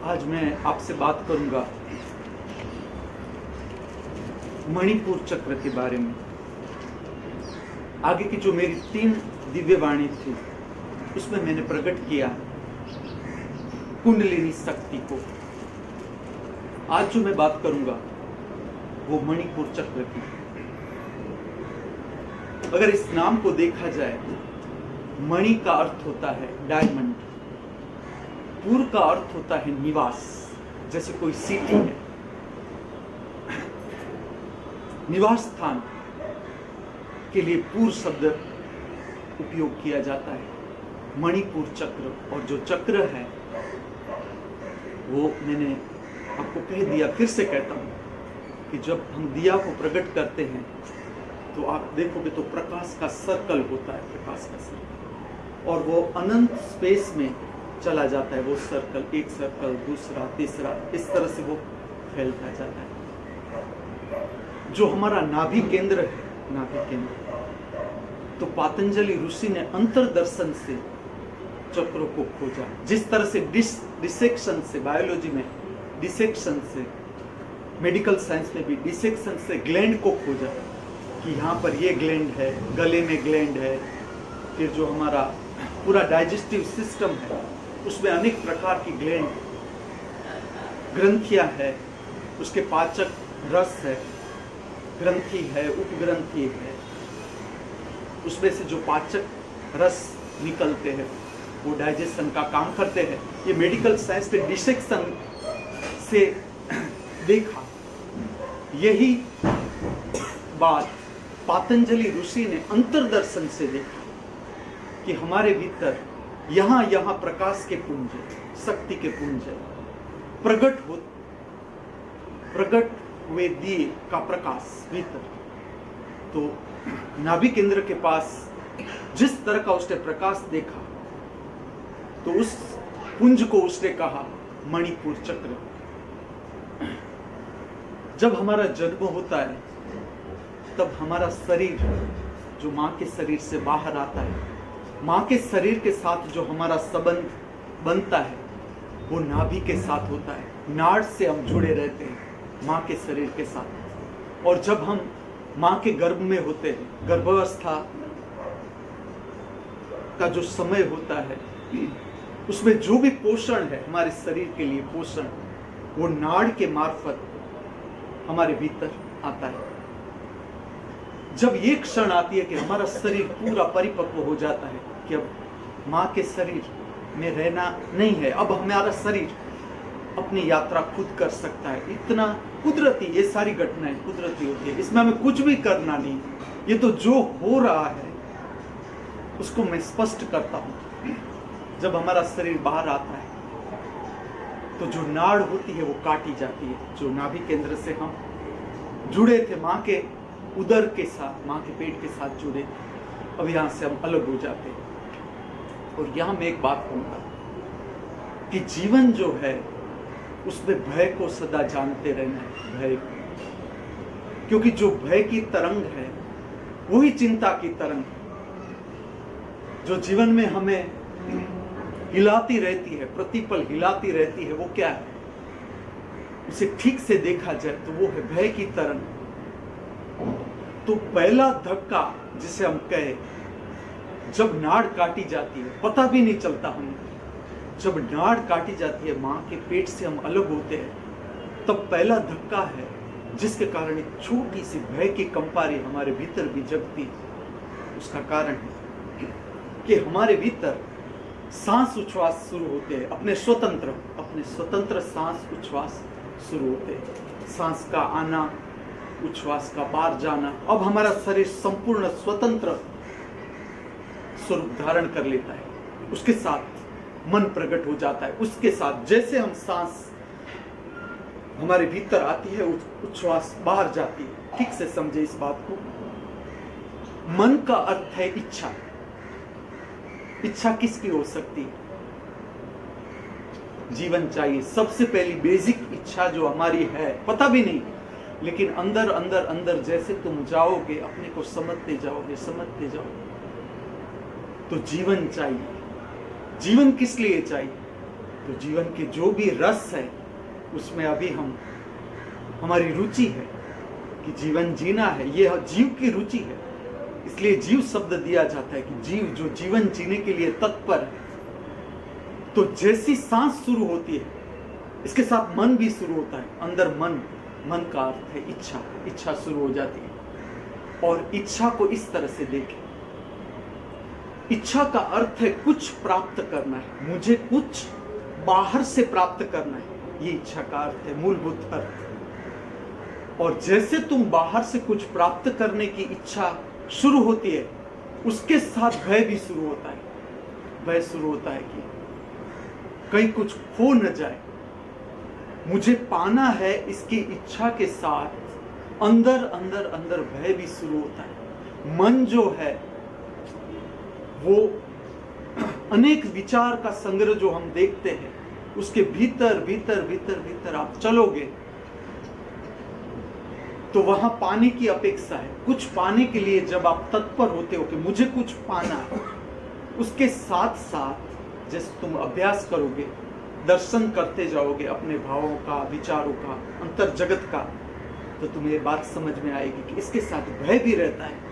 आज मैं आपसे बात करूंगा मणिपुर चक्र के बारे में। आगे की जो मेरी 3 दिव्य वाणी थी उसमें मैंने प्रकट किया कुंडलिनी शक्ति को। आज जो मैं बात करूंगा वो मणिपुर चक्र की। अगर इस नाम को देखा जाए, मणि का अर्थ होता है डायमंड, पुर का अर्थ होता है निवास, जैसे कोई सिटी है, निवास स्थान के लिए पुर शब्द उपयोग किया जाता है। मणिपुर चक्र, और जो चक्र है वो मैंने आपको कह दिया, फिर से कहता हूं कि जब हम दिया को प्रकट करते हैं तो आप देखोगे तो प्रकाश का सर्कल होता है, प्रकाश का सर्कल, और वो अनंत स्पेस में चला जाता है। वो सर्कल, एक सर्कल, दूसरा, तीसरा, इस तरह से वो फैलता जाता है। जो हमारा नाभि केंद्र है, नाभि केंद्र, तो पातंजलि ऋषि ने अंतर्दर्शन से चक्रों को खोजा। जिस तरह से डिसेक्शन से, बायोलॉजी में डिसेक्शन से, मेडिकल साइंस में भी डिसेक्शन से ग्लैंड को खोजा कि यहाँ पर ये ग्लैंड है, गले में ग्लैंड है, फिर जो हमारा पूरा डाइजेस्टिव सिस्टम है उसमें अनेक प्रकार की ग्लैंड, ग्रंथियां है, उसके पाचक रस है, ग्रंथि है, उपग्रंथि है, उसमें से जो पाचक रस निकलते हैं वो डाइजेशन का काम करते हैं। ये मेडिकल साइंस के डिसेक्शन से देखा। यही बात पातंजलि ऋषि ने अंतर्दर्शन से देखा कि हमारे भीतर यहाँ प्रकाश के पुंज, शक्ति के पुंज है। प्रकट हुए दिए का प्रकाश भीतर। तो नाभि केंद्र के पास जिस तरह का उसने प्रकाश देखा तो उस पुंज को उसने कहा मणिपुर चक्र। जब हमारा जन्म होता है तब हमारा शरीर जो माँ के शरीर से बाहर आता है, माँ के शरीर के साथ जो हमारा संबंध बनता है वो नाभि के साथ होता है। नाड़ से हम जुड़े रहते हैं माँ के शरीर के साथ। और जब हम माँ के गर्भ में होते हैं, गर्भावस्था का जो समय होता है, उसमें जो भी पोषण है हमारे शरीर के लिए पोषण, वो नाड़ के मार्फत हमारे भीतर आता है। जब ये क्षण आती है कि हमारा शरीर पूरा परिपक्व हो जाता है कि अब माँ के शरीर में रहना नहीं है, अब हमारा शरीर अपनी यात्रा खुद कर सकता है। इतना कुदरती, ये सारी घटनाएं कुदरती होती है, इसमें हमें कुछ भी करना नहीं। ये तो जो हो रहा है उसको मैं स्पष्ट करता हूँ। जब हमारा शरीर बाहर आता है तो जो नाड़ होती है वो काटी जाती है। जो नाभि केंद्र से हम जुड़े थे, माँ के उदर के साथ, माँ के पेट के साथ जुड़े, अब यहाँ से हम अलग हो जाते हैं। और यहाँ मैं एक बात कहूँगा कि जीवन जो है उसमें भय को सदा जानते रहना है, भय को। क्योंकि जो भय की तरंग है वही चिंता की तरंग है, जो जीवन में हमें हिलाती रहती है, प्रतिपल हिलाती रहती है। वो क्या है? उसे ठीक से देखा जाए तो वो है भय की तरंग। तो पहला धक्का जिसे हम कहे, जब नाड़ काटी जाती है, पता भी नहीं चलता हमें, जब नाड़ काटी जाती है, माँ के पेट से हम अलग होते हैं, तब पहला धक्का है जिसके कारण एक छोटी सी भय की कंपारी हमारे भीतर भी जगती है। उसका कारण है कि हमारे भीतर सांस उच्छ्वास शुरू होते हैं, अपने स्वतंत्र सांस उच्छ्वास शुरू होते हैं। सांस का आना, उच्छ्वास का बाहर जाना। अब हमारा शरीर संपूर्ण स्वतंत्र स्वरूप धारण कर लेता है। उसके साथ मन प्रकट हो जाता है। उसके साथ जैसे हम सांस हमारे भीतर आती है, उच्छ्वास बाहर जाती है। ठीक से समझे इस बात को। मन का अर्थ है इच्छा। इच्छा किसकी हो सकती है? जीवन चाहिए। सबसे पहली बेसिक इच्छा जो हमारी है, पता भी नहीं, लेकिन अंदर अंदर अंदर जैसे तुम जाओगे, अपने को समझते जाओगे, तो जीवन चाहिए। जीवन किस लिए चाहिए? तो जीवन के जो भी रस है उसमें अभी हमारी रुचि है कि जीवन जीना है, ये जीव की रुचि है। इसलिए जीव शब्द दिया जाता है कि जीव जो जीवन जीने के लिए तत्पर है। तो जैसी सांस शुरू होती है, इसके साथ मन भी शुरू होता है। अंदर मन का अर्थ है इच्छा, इच्छा शुरू हो जाती है। और इच्छा को इस तरह से देखें, इच्छा का अर्थ है कुछ प्राप्त करना है, मुझे कुछ बाहर से प्राप्त करना है, ये इच्छा का अर्थ है, मूलभूत अर्थ। और जैसे तुम बाहर से कुछ प्राप्त करने की इच्छा शुरू होती है, उसके साथ भय भी शुरू होता है। भय शुरू होता है कि कहीं कुछ खो न जाए, मुझे पाना है, इसकी इच्छा के साथ अंदर अंदर अंदर भय भी शुरू होता है। मन जो है वो अनेक विचार का संग्रह जो हम देखते हैं, उसके भीतर भीतर भीतर भीतर आप चलोगे तो वहां पाने की अपेक्षा है। कुछ पाने के लिए जब आप तत्पर होते हो कि मुझे कुछ पाना है, उसके साथ साथ जैसे तुम अभ्यास करोगे, दर्शन करते जाओगे अपने भावों का, विचारों का, अंतर जगत का, तो तुम्हें ये बात समझ में आएगी कि इसके साथ भय भी रहता है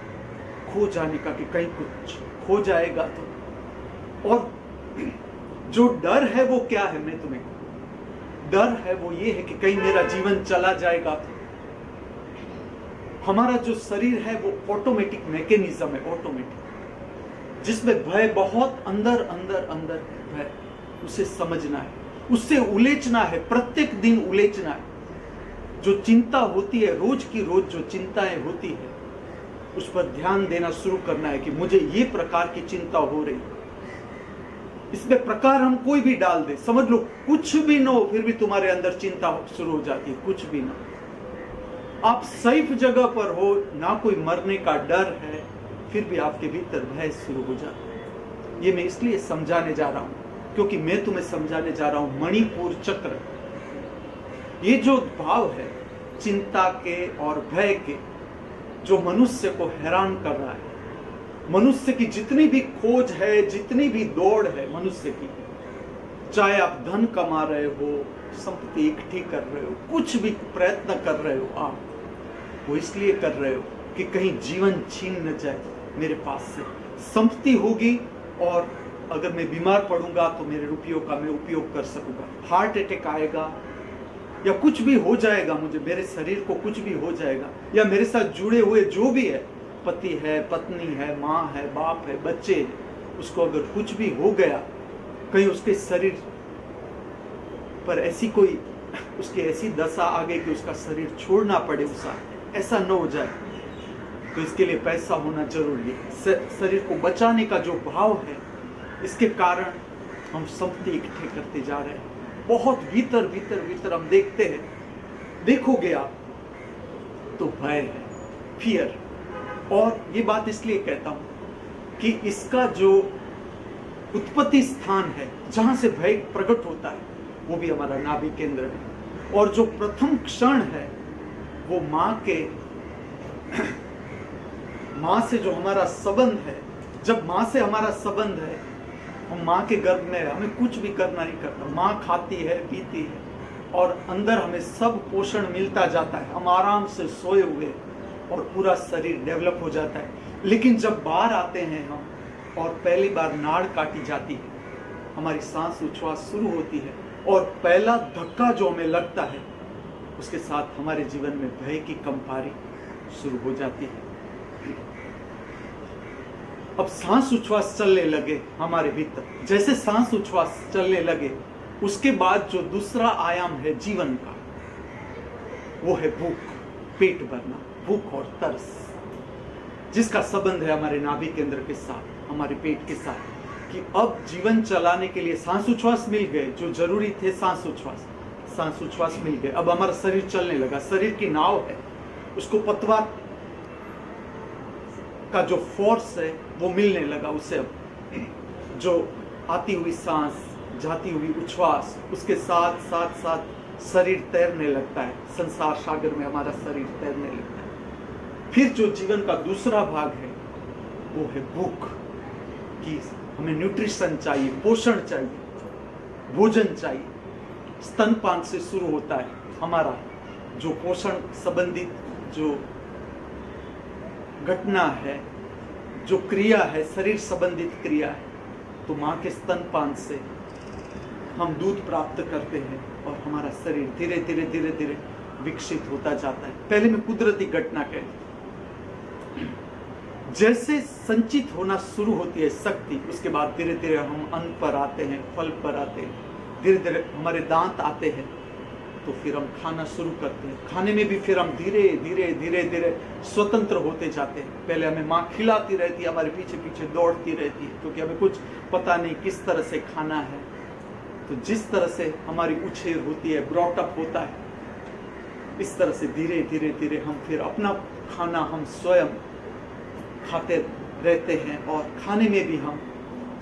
खो जाने का, कि कहीं कुछ खो जाएगा तो। और जो डर है वो क्या है, मैं तुम्हें डर है वो ये है कि कहीं मेरा जीवन चला जाएगा तो। हमारा जो शरीर है वो ऑटोमेटिक मैकेनिज्म है, ऑटोमेटिक, जिसमें भय बहुत अंदर अंदर अंदर है। उसे समझना है, उससे उलेचना है, प्रत्येक दिन उलेचना है। जो चिंता होती है, रोज की रोज जो चिंताएं होती है, उस पर ध्यान देना शुरू करना है कि मुझे ये प्रकार की चिंता हो रही। इसमें प्रकार हम कोई भी डाल दे, समझ लो कुछ भी ना हो, फिर भी तुम्हारे अंदर चिंता शुरू हो जाती है। कुछ भी ना, आप सेफ जगह पर हो, ना कोई मरने का डर है, फिर भी आपके भीतर भय शुरू हो जाता है। ये मैं इसलिए समझाने जा रहा हूं क्योंकि मैं तुम्हें समझाने जा रहा हूं मणिपुर चक्र। ये जो भाव है चिंता के और भय के, जो मनुष्य को हैरान कर रहा है, मनुष्य की जितनी भी खोज है, जितनी भी दौड़ है मनुष्य की, चाहे आप धन कमा रहे हो, संपत्ति इकट्ठी कर रहे हो, कुछ भी प्रयत्न कर रहे हो आप, वो इसलिए कर रहे हो कि कहीं जीवन छीन न जाए मेरे पास से। संपत्ति होगी और अगर मैं बीमार पड़ूंगा तो मेरे रुपयों का मैं उपयोग कर सकूंगा। हार्ट अटैक आएगा या कुछ भी हो जाएगा, मुझे मेरे शरीर को कुछ भी हो जाएगा, या मेरे साथ जुड़े हुए जो भी है, पति है, पत्नी है, माँ है, बाप है, बच्चे है, उसको अगर कुछ भी हो गया, कहीं उसके शरीर पर ऐसी कोई उसकी ऐसी दशा आ गई कि उसका शरीर छोड़ना पड़े, उसका ऐसा न हो जाए, तो इसके लिए पैसा होना जरूरी है। शरीर को बचाने का जो भाव है, इसके कारण हम संपत्ति इकट्ठे करते जा रहे हैं। बहुत भीतर भीतर भीतर हम देखते हैं, देखोगे आप तो भय है, फियर। और ये बात इसलिए कहता हूं कि इसका जो उत्पत्ति स्थान है, जहां से भय प्रकट होता है, वो भी हमारा नाभि केंद्र है। और जो प्रथम क्षण है वो माँ से जो हमारा संबंध है, जब माँ से हमारा संबंध है, हम माँ के गर्भ में, हमें कुछ भी करना नहीं करता, माँ खाती है, पीती है और अंदर हमें सब पोषण मिलता जाता है, हम आराम से सोए हुए और पूरा शरीर डेवलप हो जाता है। लेकिन जब बाहर आते हैं हम और पहली बार नाड़ काटी जाती है, हमारी सांस उच्छ्वास शुरू होती है और पहला धक्का जो हमें लगता है, उसके साथ हमारे जीवन में भय की कंपारी शुरू हो जाती है। अब सांस उच्छ्वास चलने लगे हमारे भीतर, जैसे सांस उच्छ्वास चलने लगे, उसके बाद जो दूसरा आयाम है जीवन का, वो है भूख, पेट भरना, भूख और तरस, जिसका संबंध है हमारे नाभि केंद्र के साथ, हमारे पेट के साथ। कि अब जीवन चलाने के लिए सांस उच्छ्वास मिल गए, जो जरूरी थे सांस उच्छ्वास मिल गए। अब हमारा शरीर चलने लगा, शरीर की नाव है, उसको पतवार का जो फोर्स है वो मिलने लगा उसे। अब जो आती हुई सांस, जाती हुई उच्छ्वास, उसके साथ साथ साथ शरीर तैरने लगता है, संसार सागर में हमारा शरीर तैरने लगता है। फिर जो जीवन का दूसरा भाग है वो है भूख, कि हमें न्यूट्रिशन चाहिए, पोषण चाहिए। भोजन चाहिए। स्तनपान से शुरू होता है हमारा जो पोषण संबंधित जो घटना है, जो क्रिया है, शरीर संबंधित क्रिया है। तो माँ के स्तनपान से हम दूध प्राप्त करते हैं और हमारा शरीर धीरे धीरे धीरे धीरे विकसित होता जाता है। पहले मैं कुदरती घटना कहती, जैसे संचित होना शुरू होती है शक्ति, उसके बाद धीरे धीरे हम अन्न पर आते हैं, फल पर आते हैं, धीरे धीरे हमारे दांत आते हैं, तो फिर हम खाना शुरू करते हैं। खाने में भी फिर हम धीरे धीरे धीरे धीरे स्वतंत्र होते जाते हैं। पहले हमें माँ खिलाती रहती है, हमारे पीछे पीछे दौड़ती रहती है, क्योंकि हमें कुछ पता नहीं किस तरह से खाना है। तो जिस तरह से हमारी उछेर होती है, ब्रॉटअप होता है, इस तरह से धीरे धीरे धीरे हम फिर अपना खाना हम स्वयं खाते रहते हैं और खाने में भी हम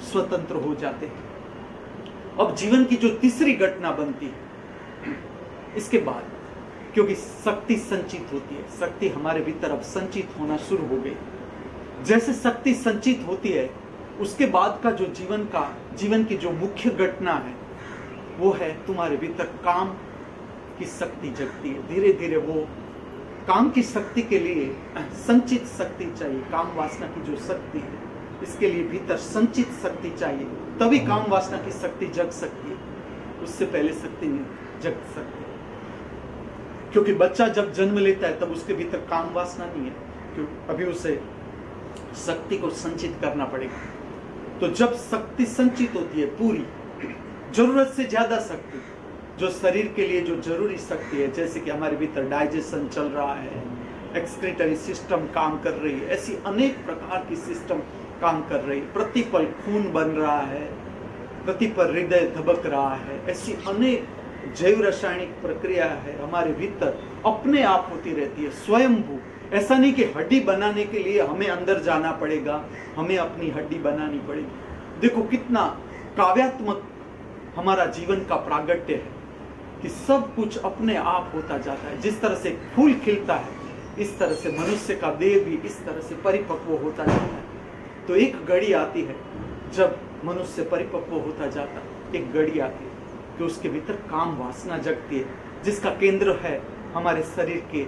स्वतंत्र हो जाते हैं। अब जीवन की जो तीसरी घटना बनती है इसके बाद, क्योंकि शक्ति संचित होती है, शक्ति हमारे भीतर अब संचित होना शुरू हो गई। जैसे शक्ति संचित होती है, उसके बाद का जो जीवन की जो मुख्य घटना है वो है तुम्हारे भीतर काम की शक्ति जगती है। धीरे धीरे वो काम की शक्ति के लिए संचित शक्ति चाहिए। काम वासना की जो शक्ति है, इसके लिए भीतर संचित शक्ति चाहिए, तभी काम वासना की शक्ति जग सकती है। उससे पहले शक्ति नहीं जग सकती, क्योंकि बच्चा जब जन्म लेता है तब उसके भीतर काम वासना नहीं है, क्योंकि अभी उसे शक्ति को संचित करना पड़ेगा। तो जब शक्ति संचित होती है पूरी, जरूरत से ज्यादा शक्ति, जो शरीर के लिए जो जरूरी शक्ति है, जैसे कि हमारे भीतर डाइजेशन चल रहा है, एक्सक्रीटरी सिस्टम काम कर रही है, ऐसी अनेक प्रकार की सिस्टम काम कर रही है, प्रतिपल खून बन रहा है, प्रतिपल हृदय धबक रहा है, ऐसी अनेक जैव रासायनिक प्रक्रिया है हमारे भीतर अपने आप होती रहती है, स्वयंभू। ऐसा नहीं कि हड्डी बनाने के लिए हमें अंदर जाना पड़ेगा, हमें अपनी हड्डी बनानी पड़ेगी। देखो कितना काव्यात्मक हमारा जीवन का प्रागट्य है कि सब कुछ अपने आप होता जाता है। जिस तरह से फूल खिलता है, इस तरह से मनुष्य का देह भी इस तरह से परिपक्व होता जाता है। तो एक घड़ी आती है जब मनुष्य परिपक्व होता जाता है, एक घड़ी आती है कि उसके भीतर काम वासना जगती है, जिसका केंद्र है हमारे शरीर के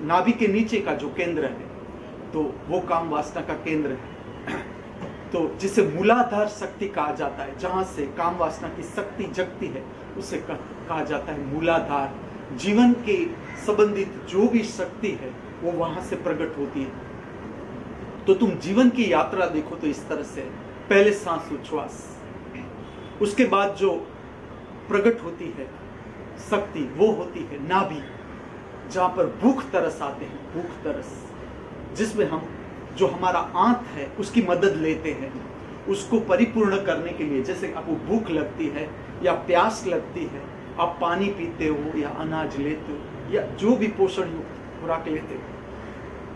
नाभि के नीचे का जो केंद्र है, तो वो काम वासना का केंद्र है। तो जिसे मूलाधार शक्ति कहा जाता है, जहां से काम वासना की शक्ति जगती है, उसे कहा जाता है मूलाधार। जीवन के संबंधित जो भी शक्ति है वो वहां से प्रकट होती है। तो तुम जीवन की यात्रा देखो तो इस तरह से, पहले सांस उच्छ्वास, उसके बाद जो प्रकट होती है शक्ति वो होती है नाभि, जहां पर भूख तरस आते हैं, भूख तरस, जिसमें हम जो हमारा आंत है उसकी मदद लेते हैं उसको परिपूर्ण करने के लिए। जैसे आपको भूख लगती है या प्यास लगती है, आप पानी पीते हो या अनाज लेते हो या जो भी पोषण युक्त खुराक लेते हो,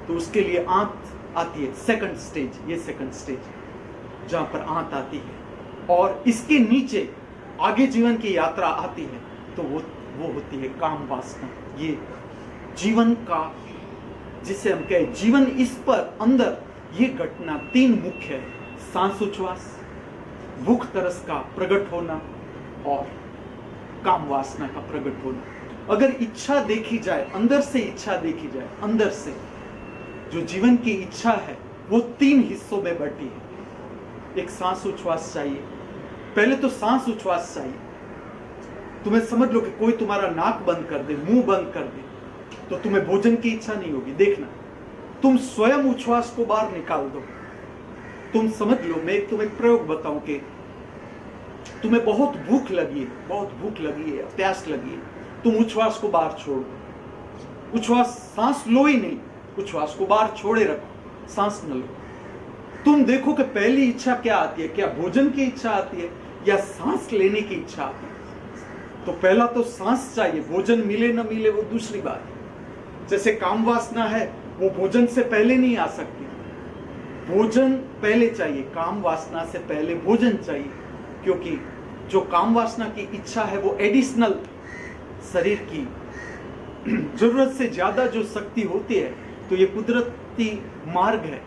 तो उसके लिए आंत आती है, सेकंड स्टेज, ये सेकंड स्टेज जहां पर आंत आती है। और इसके नीचे आगे जीवन की यात्रा आती है, तो वो होती है काम वासना। ये जीवन का, जिसे हम कहें जीवन, इस पर अंदर ये घटना तीन मुख्य है: सांस उच्छ्वास, भूख तरस का प्रकट होना और काम वासना का प्रकट होना। अगर इच्छा देखी जाए, अंदर से इच्छा देखी जाए, अंदर से जो जीवन की इच्छा है वो तीन हिस्सों में बटी है। एक सांस उच्छ्वास चाहिए, पहले तो सांस उच्छ्वास चाहिए। तुम्हें समझ लो कि कोई तुम्हारा नाक बंद कर दे, मुंह बंद कर दे, तो तुम्हें भोजन की इच्छा नहीं होगी। देखना, तुम स्वयं उच्छ्वास को बाहर निकाल दो। तुम समझ लो, मैं तुम्हें प्रयोग बताऊं कि तुम्हें बहुत भूख लगी है, बहुत भूख लगी है, प्यास लगी है, तुम उच्छ्वास को बाहर छोड़ दो। उच्छ्वास, सांस लो ही नहीं, उच्छ्वास को बाहर छोड़े रखो, सांस न लो। तुम देखो कि पहली इच्छा क्या आती है, क्या भोजन की इच्छा आती है या सांस लेने की इच्छा आती है? तो पहला तो सांस चाहिए, भोजन मिले न मिले वो दूसरी बात है। जैसे काम वासना है, वो भोजन से पहले नहीं आ सकती, भोजन पहले चाहिए, काम वासना से पहले भोजन चाहिए। क्योंकि जो काम वासना की इच्छा है वो एडिशनल शरीर की जरूरत से ज्यादा जो शक्ति होती है, तो ये कुदरती मार्ग है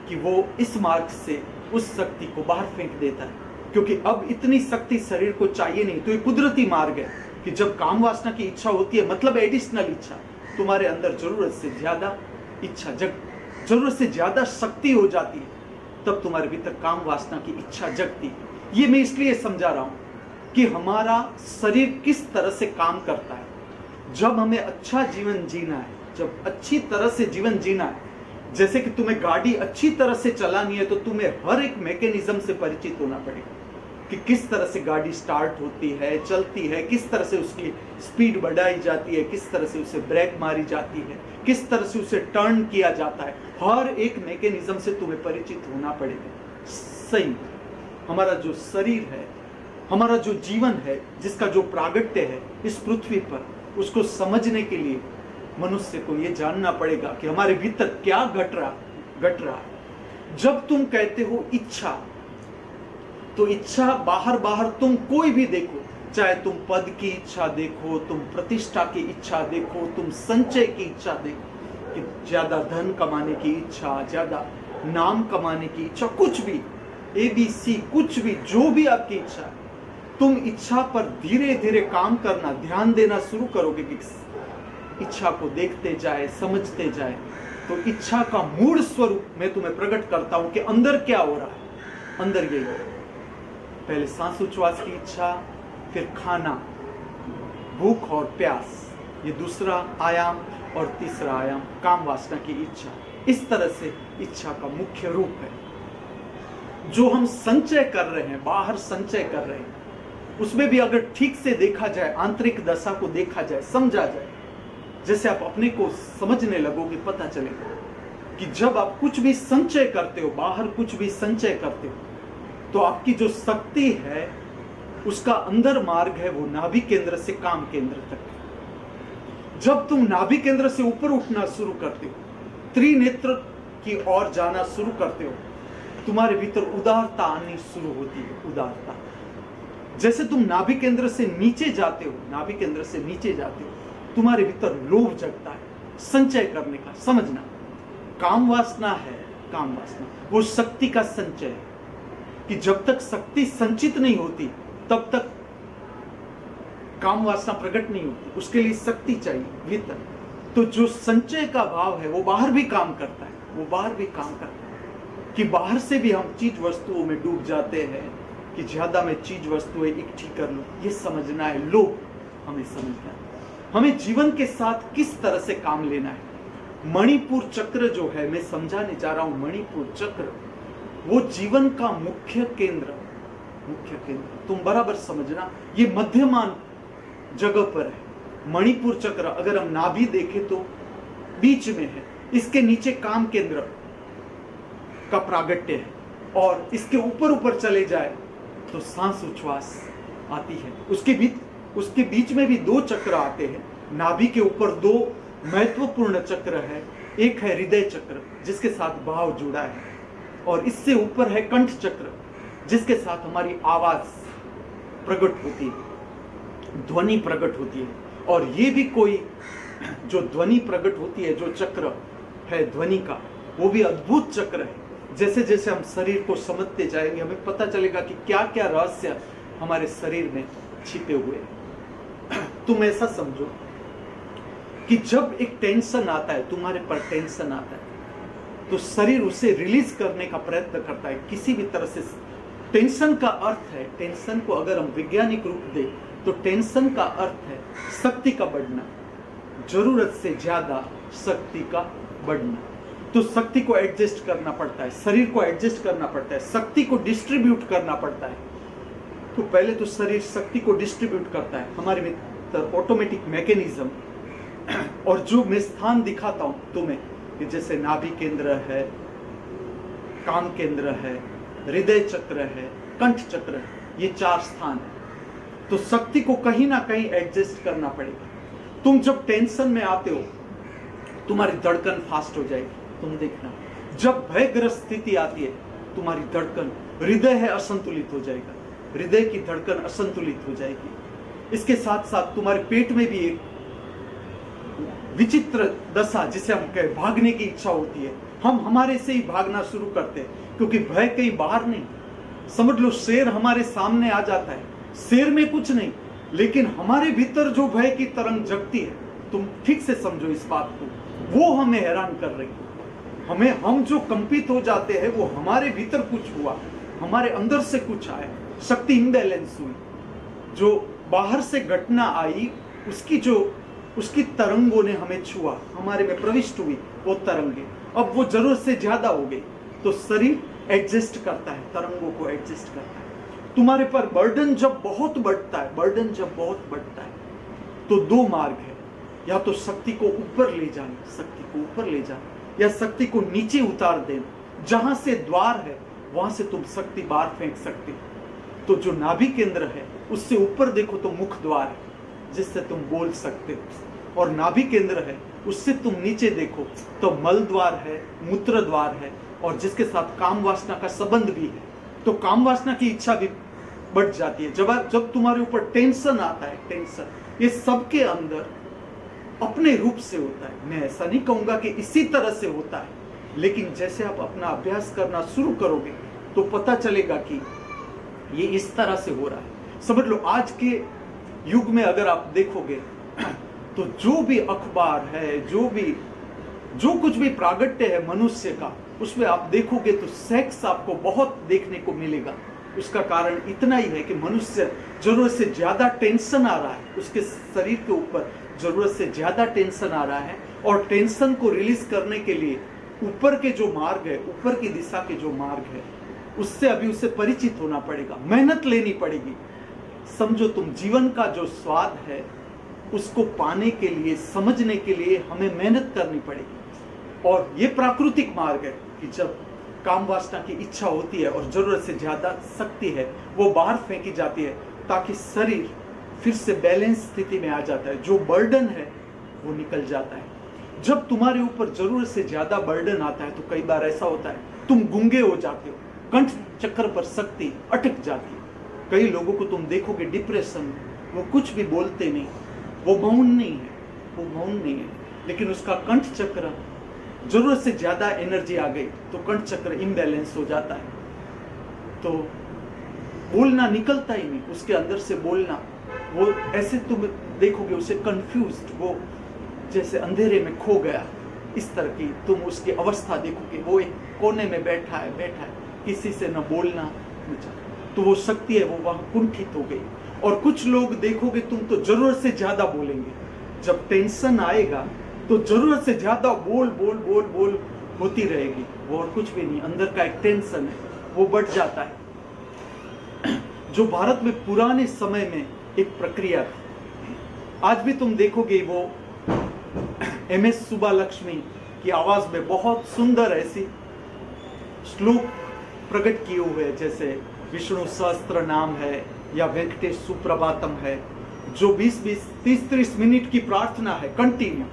कि वो इस मार्ग से उस शक्ति को बाहर फेंक देता है। क्योंकि अब इतनी शक्ति शरीर को चाहिए नहीं। तो ये कुदरती मार्ग है कि जब काम वासना की इच्छा होती है, मतलब एडिशनल इच्छा, तुम्हारे अंदर जरूरत से ज्यादा इच्छा, जरूरत से ज्यादा शक्ति हो जाती है, तब तुम्हारे भीतर काम वासना की इच्छा जगती है। ये मैं इसलिए समझा रहा हूं कि हमारा शरीर किस तरह से काम करता है। जब हमें अच्छा जीवन जीना है, जब अच्छी तरह से जीवन जीना है, जैसे कि तुम्हें गाड़ी अच्छी तरह से चलानी है, तो तुम्हें हर एक मैकेनिज्म से परिचित होना पड़ेगा कि किस तरह से गाड़ी स्टार्ट होती है, चलती है, किस तरह से उसकी स्पीड बढ़ाई जाती है, किस तरह से उसे ब्रेक मारी जाती है, किस तरह से उसे टर्न किया जाता है। हर एक मैकेनिज्म से तुम्हें परिचित होना पड़ेगा। सही, हमारा जो शरीर है, हमारा जो जीवन है, जिसका जो प्रागट्य है इस पृथ्वी पर, उसको समझने के लिए मनुष्य को यह जानना पड़ेगा कि हमारे भीतर क्या घट रहा है। जब तुम कहते हो इच्छा, तो इच्छा बाहर तुम कोई भी देखो, चाहे तुम पद की इच्छा देखो, तुम प्रतिष्ठा की इच्छा देखो, तुम संचय की इच्छा देखो, कि ज्यादा धन कमाने की इच्छा, ज्यादा नाम कमाने की इच्छा, कुछ भी ABC, कुछ भी, जो भी आपकी इच्छा है, तुम इच्छा पर धीरे धीरे काम करना, ध्यान देना शुरू करोगे कि इच्छा को देखते जाए, समझते जाए, तो इच्छा का मूल स्वरूप मैं तुम्हें प्रकट करता हूं कि अंदर क्या हो रहा है। अंदर यही है, पहले सांस उच्छ्वास की इच्छा, फिर खाना, भूख और प्यास, ये दूसरा आयाम, और तीसरा आयाम काम वासना की इच्छा। इस तरह से इच्छा का मुख्य रूप है। जो हम संचय कर रहे हैं, बाहर संचय कर रहे हैं, उसमें भी अगर ठीक से देखा जाए, आंतरिक दशा को देखा जाए, समझा जाए, जैसे आप अपने को समझने लगोगे, पता चलेगा कि जब आप कुछ भी संचय करते हो, बाहर कुछ भी संचय करते हो, तो आपकी जो शक्ति है उसका अंदर मार्ग है, वो नाभि केंद्र से काम केंद्र तक। जब तुम नाभि केंद्र से ऊपर उठना शुरू करते हो, त्रिनेत्र की ओर जाना शुरू करते हो, तुम्हारे भीतर उदारता आनी शुरू होती है। उदारता, जैसे तुम नाभि केंद्र से नीचे जाते हो, नाभि केंद्र से नीचे जाते हो, तुम्हारे भीतर लोभ जगता है संचय करने का। समझना, काम वासना है, काम वासना वो शक्ति का संचय है, कि जब तक शक्ति संचित नहीं होती तब तक काम वासना प्रकट नहीं होती। उसके लिए शक्ति चाहिए भीतर। तो जो संचय का भाव है वो बाहर भी काम करता है, वो बाहर भी काम करता है, कि बाहर से भी हम चीज वस्तुओं में डूब जाते हैं, कि ज्यादा मैं चीज वस्तुएं इकट्ठी कर लूं। ये समझना है, लोभ हमें समझना है, हमें जीवन के साथ किस तरह से काम लेना है। मणिपुर चक्र जो है, मैं समझाने जा रहा हूं, मणिपुर चक्र वो जीवन का मुख्य केंद्र, मुख्य केंद्र। तुम बराबर समझना, ये मध्यमान जगह पर है। मणिपुर चक्र अगर हम नाभि देखें तो बीच में है, इसके नीचे काम केंद्र का प्रागट्य है, और इसके ऊपर चले जाए तो सांस उच्छ्वास आती है। उसके बीच में भी दो चक्र आते हैं। नाभि के ऊपर दो महत्वपूर्ण चक्र है, एक है हृदय चक्र जिसके साथ भाव जुड़ा है, और इससे ऊपर है कंठ चक्र जिसके साथ हमारी आवाज प्रकट होती है, ध्वनि प्रकट होती है। और ये भी कोई जो ध्वनि प्रकट होती है, जो चक्र है ध्वनि का, वो भी अद्भुत चक्र है। जैसे जैसे हम शरीर को समझते जाएंगे, हमें पता चलेगा कि क्या क्या रहस्य हमारे शरीर में छिपे हुए हैं। तुम ऐसा समझो कि जब एक टेंशन आता है, तुम्हारे पर टेंशन आता है, तो शरीर उसे रिलीज करने का प्रयत्न करता है किसी भी तरह से। टेंशन का अर्थ है, टेंशन को अगर हम वैज्ञानिक रूप दें तो टेंशन का अर्थ है शक्ति का बढ़ना, जरूरत से ज्यादा शक्ति का बढ़ना। तो शक्ति को एडजस्ट करना पड़ता है, शरीर को एडजस्ट करना पड़ता है, शक्ति को डिस्ट्रीब्यूट करना पड़ता है। तो पहले तो शरीर शक्ति को डिस्ट्रीब्यूट करता है, हमारे भीतर ऑटोमेटिक मैकेनिज्म। और जो मैं स्थान दिखाता हूं तुम्हें, कि जैसे नाभि केंद्र है, काम केंद्र है, हृदय चक्र है, कंठ चक्र है, ये चार स्थान है। तो शक्ति को कहीं ना कहीं एडजस्ट करना पड़ेगा। तुम जब टेंशन में आते हो, तुम्हारी धड़कन फास्ट हो जाएगी। तुम देखना, जब भयग्रस्त स्थिति आती है, तुम्हारी धड़कन, हृदय है असंतुलित हो जाएगा, हृदय की धड़कन असंतुलित हो जाएगी। इसके साथ साथ तुम्हारे पेट में भी एक विचित्र दशा, जिसे हम कहें भागने की इच्छा होती है। हम हमारे से ही भागना शुरू करते हैं, क्योंकि भय कहीं बाहर नहीं। समझ लो शेर हमारे सामने आ जाता है, शेर में कुछ नहीं, लेकिन हमारे भीतर जो भय की तरंग जगती है, तुम ठीक से समझो इस बात को, वो हमें हैरान कर रही है। हम जो कंपित हो जाते हैं वो हमारे भीतर कुछ हुआ, हमारे अंदर से कुछ आया, शक्ति इम्बैलेंस हुई, जो बाहर से घटना आई उसकी तरंगों ने हमें छुआ, हमारे में प्रविष्ट हुई वो तरंगे, अब वो जरूरत से ज्यादा हो गई तो शरीर एडजस्ट करता है, तरंगों को एडजस्ट करता है। तुम्हारे पर बर्डन जब बहुत बढ़ता है तो दो मार्ग है, या तो शक्ति को ऊपर ले जाना, या शक्ति को नीचे उतार देना। जहां से द्वार है वहां से तुम शक्ति बाहर फेंक सकते हो। तो जो नाभि केंद्र है उससे ऊपर देखो तो मुख द्वार है जिससे तुम बोल सकते हो, और नाभि केंद्र है उससे तुम नीचे देखो तो मल द्वार है, मूत्र द्वार है, और जिसके साथ काम वासना का संबंध भी है। तो काम वासना की इच्छा भी बढ़ जाती है। जब तुम्हारे ऊपर टेंशन आता है, टेंशन ये सबके अंदर अपने रूप से होता है। मैं ऐसा नहीं कहूंगा कि इसी तरह से होता है, लेकिन जैसे आप अपना अभ्यास करना शुरू करोगे तो पता चलेगा कि ये इस तरह से हो रहा है। समझ लो आज के युग में अगर आप देखोगे तो जो भी अखबार है, जो कुछ भी प्रागट्य है मनुष्य का, उसमें आप देखोगे तो सेक्स आपको बहुत देखने को मिलेगा। उसका कारण इतना ही है कि मनुष्य जरूरत से ज्यादा टेंशन आ रहा है, उसके शरीर के ऊपर जरूरत से ज्यादा टेंशन आ रहा है, और टेंशन को रिलीज करने के लिए ऊपर के जो मार्ग है, ऊपर की दिशा के जो मार्ग है, उससे अभी उसे परिचित होना पड़ेगा, मेहनत लेनी पड़ेगी। समझो तुम जीवन का जो स्वाद है उसको पाने के लिए, समझने के लिए हमें मेहनत करनी पड़ेगी। और ये प्राकृतिक मार्ग है कि जब काम वासना की इच्छा होती है और जरूरत से ज्यादा शक्ति है वो बाहर फेंकी जाती है, ताकि शरीर फिर से बैलेंस स्थिति में आ जाता है, जो बर्डन है वो निकल जाता है। जब तुम्हारे ऊपर जरूरत से ज्यादा बर्डन आता है तो कई बार ऐसा होता है तुम गूंगे हो जाते हो, कंठ चक्र पर शक्ति अटक जाती है। कई लोगों को तुम देखोगे डिप्रेशन में, वो कुछ भी बोलते नहीं, वो मौन नहीं है, लेकिन उसका कंठ चक्र जरूरत से ज्यादा एनर्जी आ गई तो कंठ चक्र इम्बैलेंस हो जाता है, तो बोलना निकलता ही नहीं, उसके अंदर से बोलना, वो ऐसे तुम देखोगे उसे कंफ्यूज्ड, वो जैसे अंधेरे में खो गया, इस तरह की तुम उसकी अवस्था देखोगे। वो एक कोने में बैठा है, किसी से न बोलना न चाहता, तो वो शक्ति है वो वहां कुंठित हो गई। और कुछ लोग देखोगे तुम तो जरूरत से ज्यादा बोलेंगे, जब टेंशन आएगा तो जरूरत से ज्यादा बोल होती रहेगी, वो और कुछ भी नहीं, अंदर का एक टेंशन है वो बढ़ जाता है। जो भारत में पुराने समय में एक प्रक्रिया थी, आज भी तुम देखोगे वो MS सुब्बालक्ष्मी की आवाज में बहुत सुंदर ऐसी श्लोक प्रकट किए हुए, जैसे विष्णु सहस्त्र नाम है या वेंकटेश सुप्रभातम है, जो 20-20, 30-30 मिनट की प्रार्थना है कंटिन्यू।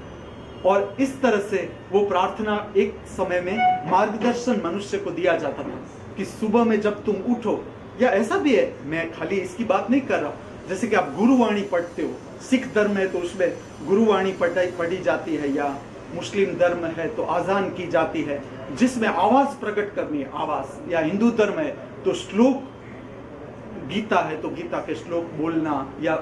और इस तरह से वो प्रार्थना एक समय में मार्गदर्शन मनुष्य को दिया जाता था कि सुबह में जब तुम उठो, या ऐसा भी है, मैं खाली इसकी बात नहीं कर रहा हूं, जैसे कि आप गुरुवाणी पढ़ते हो, सिख धर्म है तो उसमें गुरुवाणी पढ़ी जाती है, या मुस्लिम धर्म है तो आजान की जाती है जिसमें आवाज प्रकट करनी है, आवाज, या हिंदू धर्म है तो श्लोक, गीता है तो गीता के श्लोक बोलना या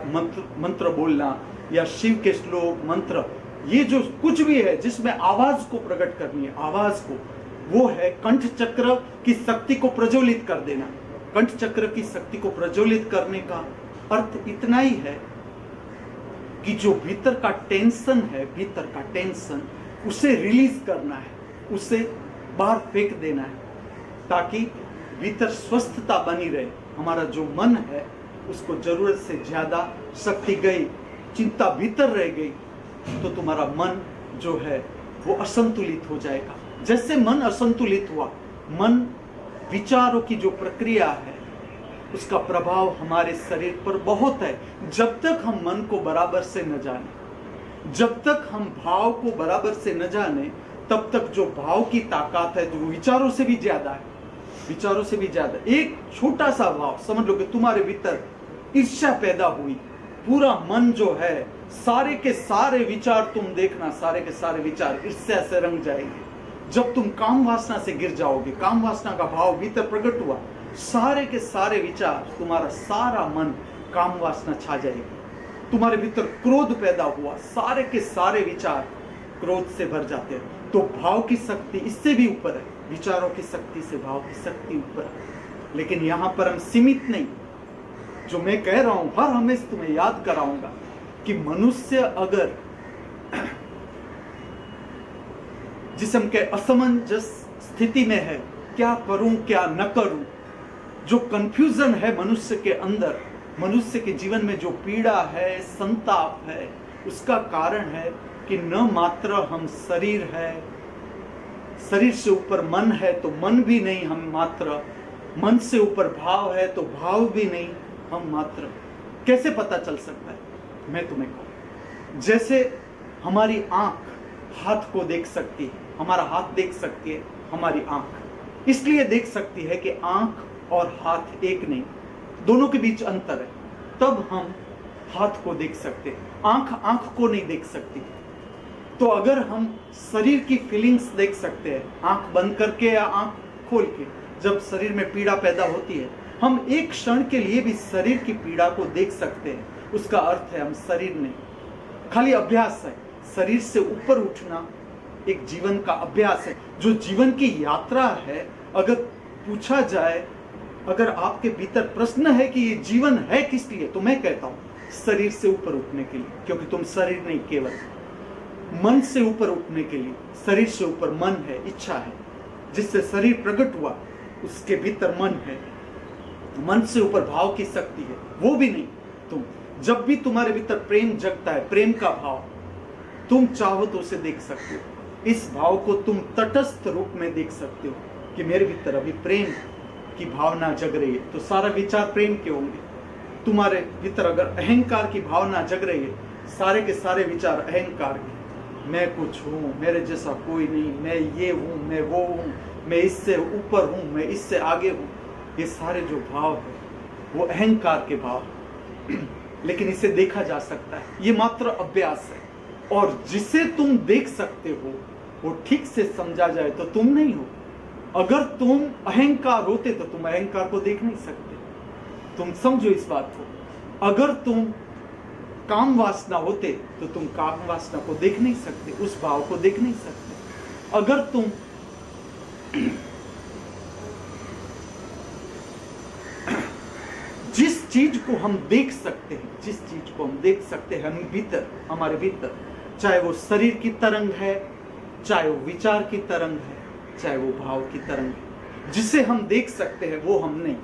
मंत्र बोलना, या शिव के श्लोक मंत्र, ये जो कुछ भी है जिसमें आवाज को प्रकट करनी है, आवाज को, वो है कंठ चक्र की शक्ति को प्रज्वलित कर देना। कंठ चक्र की शक्ति को प्रज्वलित करने का अर्थ इतना ही है कि जो भीतर का टेंशन है, भीतर का टेंशन, उसे रिलीज करना है, उसे बाहर फेंक देना है, ताकि भीतर स्वस्थता बनी रहे। हमारा जो मन है उसको जरूरत से ज्यादा शक्ति गई, चिंता भीतर रह गई, तो तुम्हारा मन जो है वो असंतुलित हो जाएगा। जैसे मन असंतुलित हुआ, मन विचारों की जो प्रक्रिया है उसका प्रभाव हमारे शरीर पर बहुत है। जब तक हम मन को बराबर से न जाने, जब तक हम भाव को बराबर से न जाने, तब तक जो भाव की ताकत है जो विचारों से भी ज्यादा है, विचारों से भी ज्यादा। एक छोटा सा भाव समझ लो कि तुम्हारे भीतर ईर्ष्या पैदा हुई, पूरा मन जो है, सारे के सारे विचार तुम देखना, सारे के सारे विचार ईर्ष्या से रंग जाएंगे। जब तुम काम वासना से गिर जाओगे, काम वासना का भाव भीतर प्रकट हुआ, सारे के सारे विचार, तुम्हारा सारा मन काम वासना छा जाएगी। तुम्हारे भीतर क्रोध पैदा हुआ, सारे के सारे विचार क्रोध से भर जाते हैं। तो भाव की शक्ति इससे भी ऊपर है, विचारों की शक्ति से भाव की शक्ति ऊपर है। लेकिन यहां पर हम सीमित नहीं। जो मैं कह रहा हूं हर हमेशा तुम्हें याद कराऊंगा कि मनुष्य अगर जिस्म के असमंजस स्थिति में है, क्या करूं क्या न करूं, जो कंफ्यूजन है मनुष्य के अंदर, मनुष्य के जीवन में जो पीड़ा है, संताप है, उसका कारण है कि न मात्र हम शरीर है, शरीर से ऊपर मन है तो मन भी नहीं हम मात्र, मन से ऊपर भाव है तो भाव भी नहीं हम मात्र। कैसे पता चल सकता है? मैं तुम्हें कहूं, जैसे हमारी आंख हाथ को देख सकती है, हमारा हाथ देख सकती है, हमारी आंख इसलिए देख सकती है कि आंख और हाथ एक नहीं, दोनों के बीच अंतर है, तब हम हाथ को देख सकते हैं। आंख आंख को नहीं देख सकती। तो अगर हम शरीर की फीलिंग्स देख सकते हैं आंख बंद करके या आंख खोल के, जब शरीर में पीड़ा पैदा होती है, हम एक क्षण के लिए भी शरीर की पीड़ा को देख सकते हैं। उसका अर्थ है हम शरीर नहीं, खाली अभ्यास है। शरीर से ऊपर उठना एक जीवन का अभ्यास है, जो जीवन की यात्रा है। अगर पूछा जाए, अगर आपके भीतर प्रश्न है कि ये जीवन है किस लिए, तो मैं कहता हूं शरीर से ऊपर उठने के लिए, क्योंकि तुम शरीर नहीं, केवल मन से ऊपर उठने के लिए। शरीर से ऊपर मन है, इच्छा है, जिससे शरीर प्रकट हुआ उसके भीतर मन है। मन से ऊपर भाव की शक्ति है, वो भी नहीं। तुम जब भी तुम्हारे भीतर प्रेम जगता है, प्रेम का भाव, तुम चाहो तो उसे देख सकते हो। इस भाव को तुम तटस्थ रूप में देख सकते हो कि मेरे भीतर अभी प्रेम की भावना जग रही है, तो सारा विचार प्रेम के होंगे। तुम्हारे भीतर अगर अहंकार की भावना जग रही है, सारे के सारे विचार अहंकार के, मैं कुछ हूँ, मेरे जैसा कोई नहीं, मैं ये हूँ, मैं वो हूँ, मैं इससे ऊपर हूँ, मैं इससे आगे हूँ, ये सारे जो भाव है वो अहंकार के भाव है। लेकिन इसे देखा जा सकता है, ये मात्र अभ्यास है। और जिसे तुम देख सकते हो वो ठीक से समझा जाए तो तुम नहीं हो। अगर तुम अहंकार होते तो तुम अहंकार को देख नहीं सकते। तुम समझो इस बात को। अगर तुम काम वासना होते तो तुम काम वासना को देख नहीं सकते, उस भाव को देख नहीं सकते। अगर तुम जिस चीज को हम देख सकते हैं, जिस चीज को हम देख सकते हैं हम भीतर, हमारे भीतर, चाहे वो शरीर की तरंग है, चाहे वो विचार की तरंग है, चाहे वो भाव की तरंग है, जिसे हम देख सकते हैं वो हम नहीं।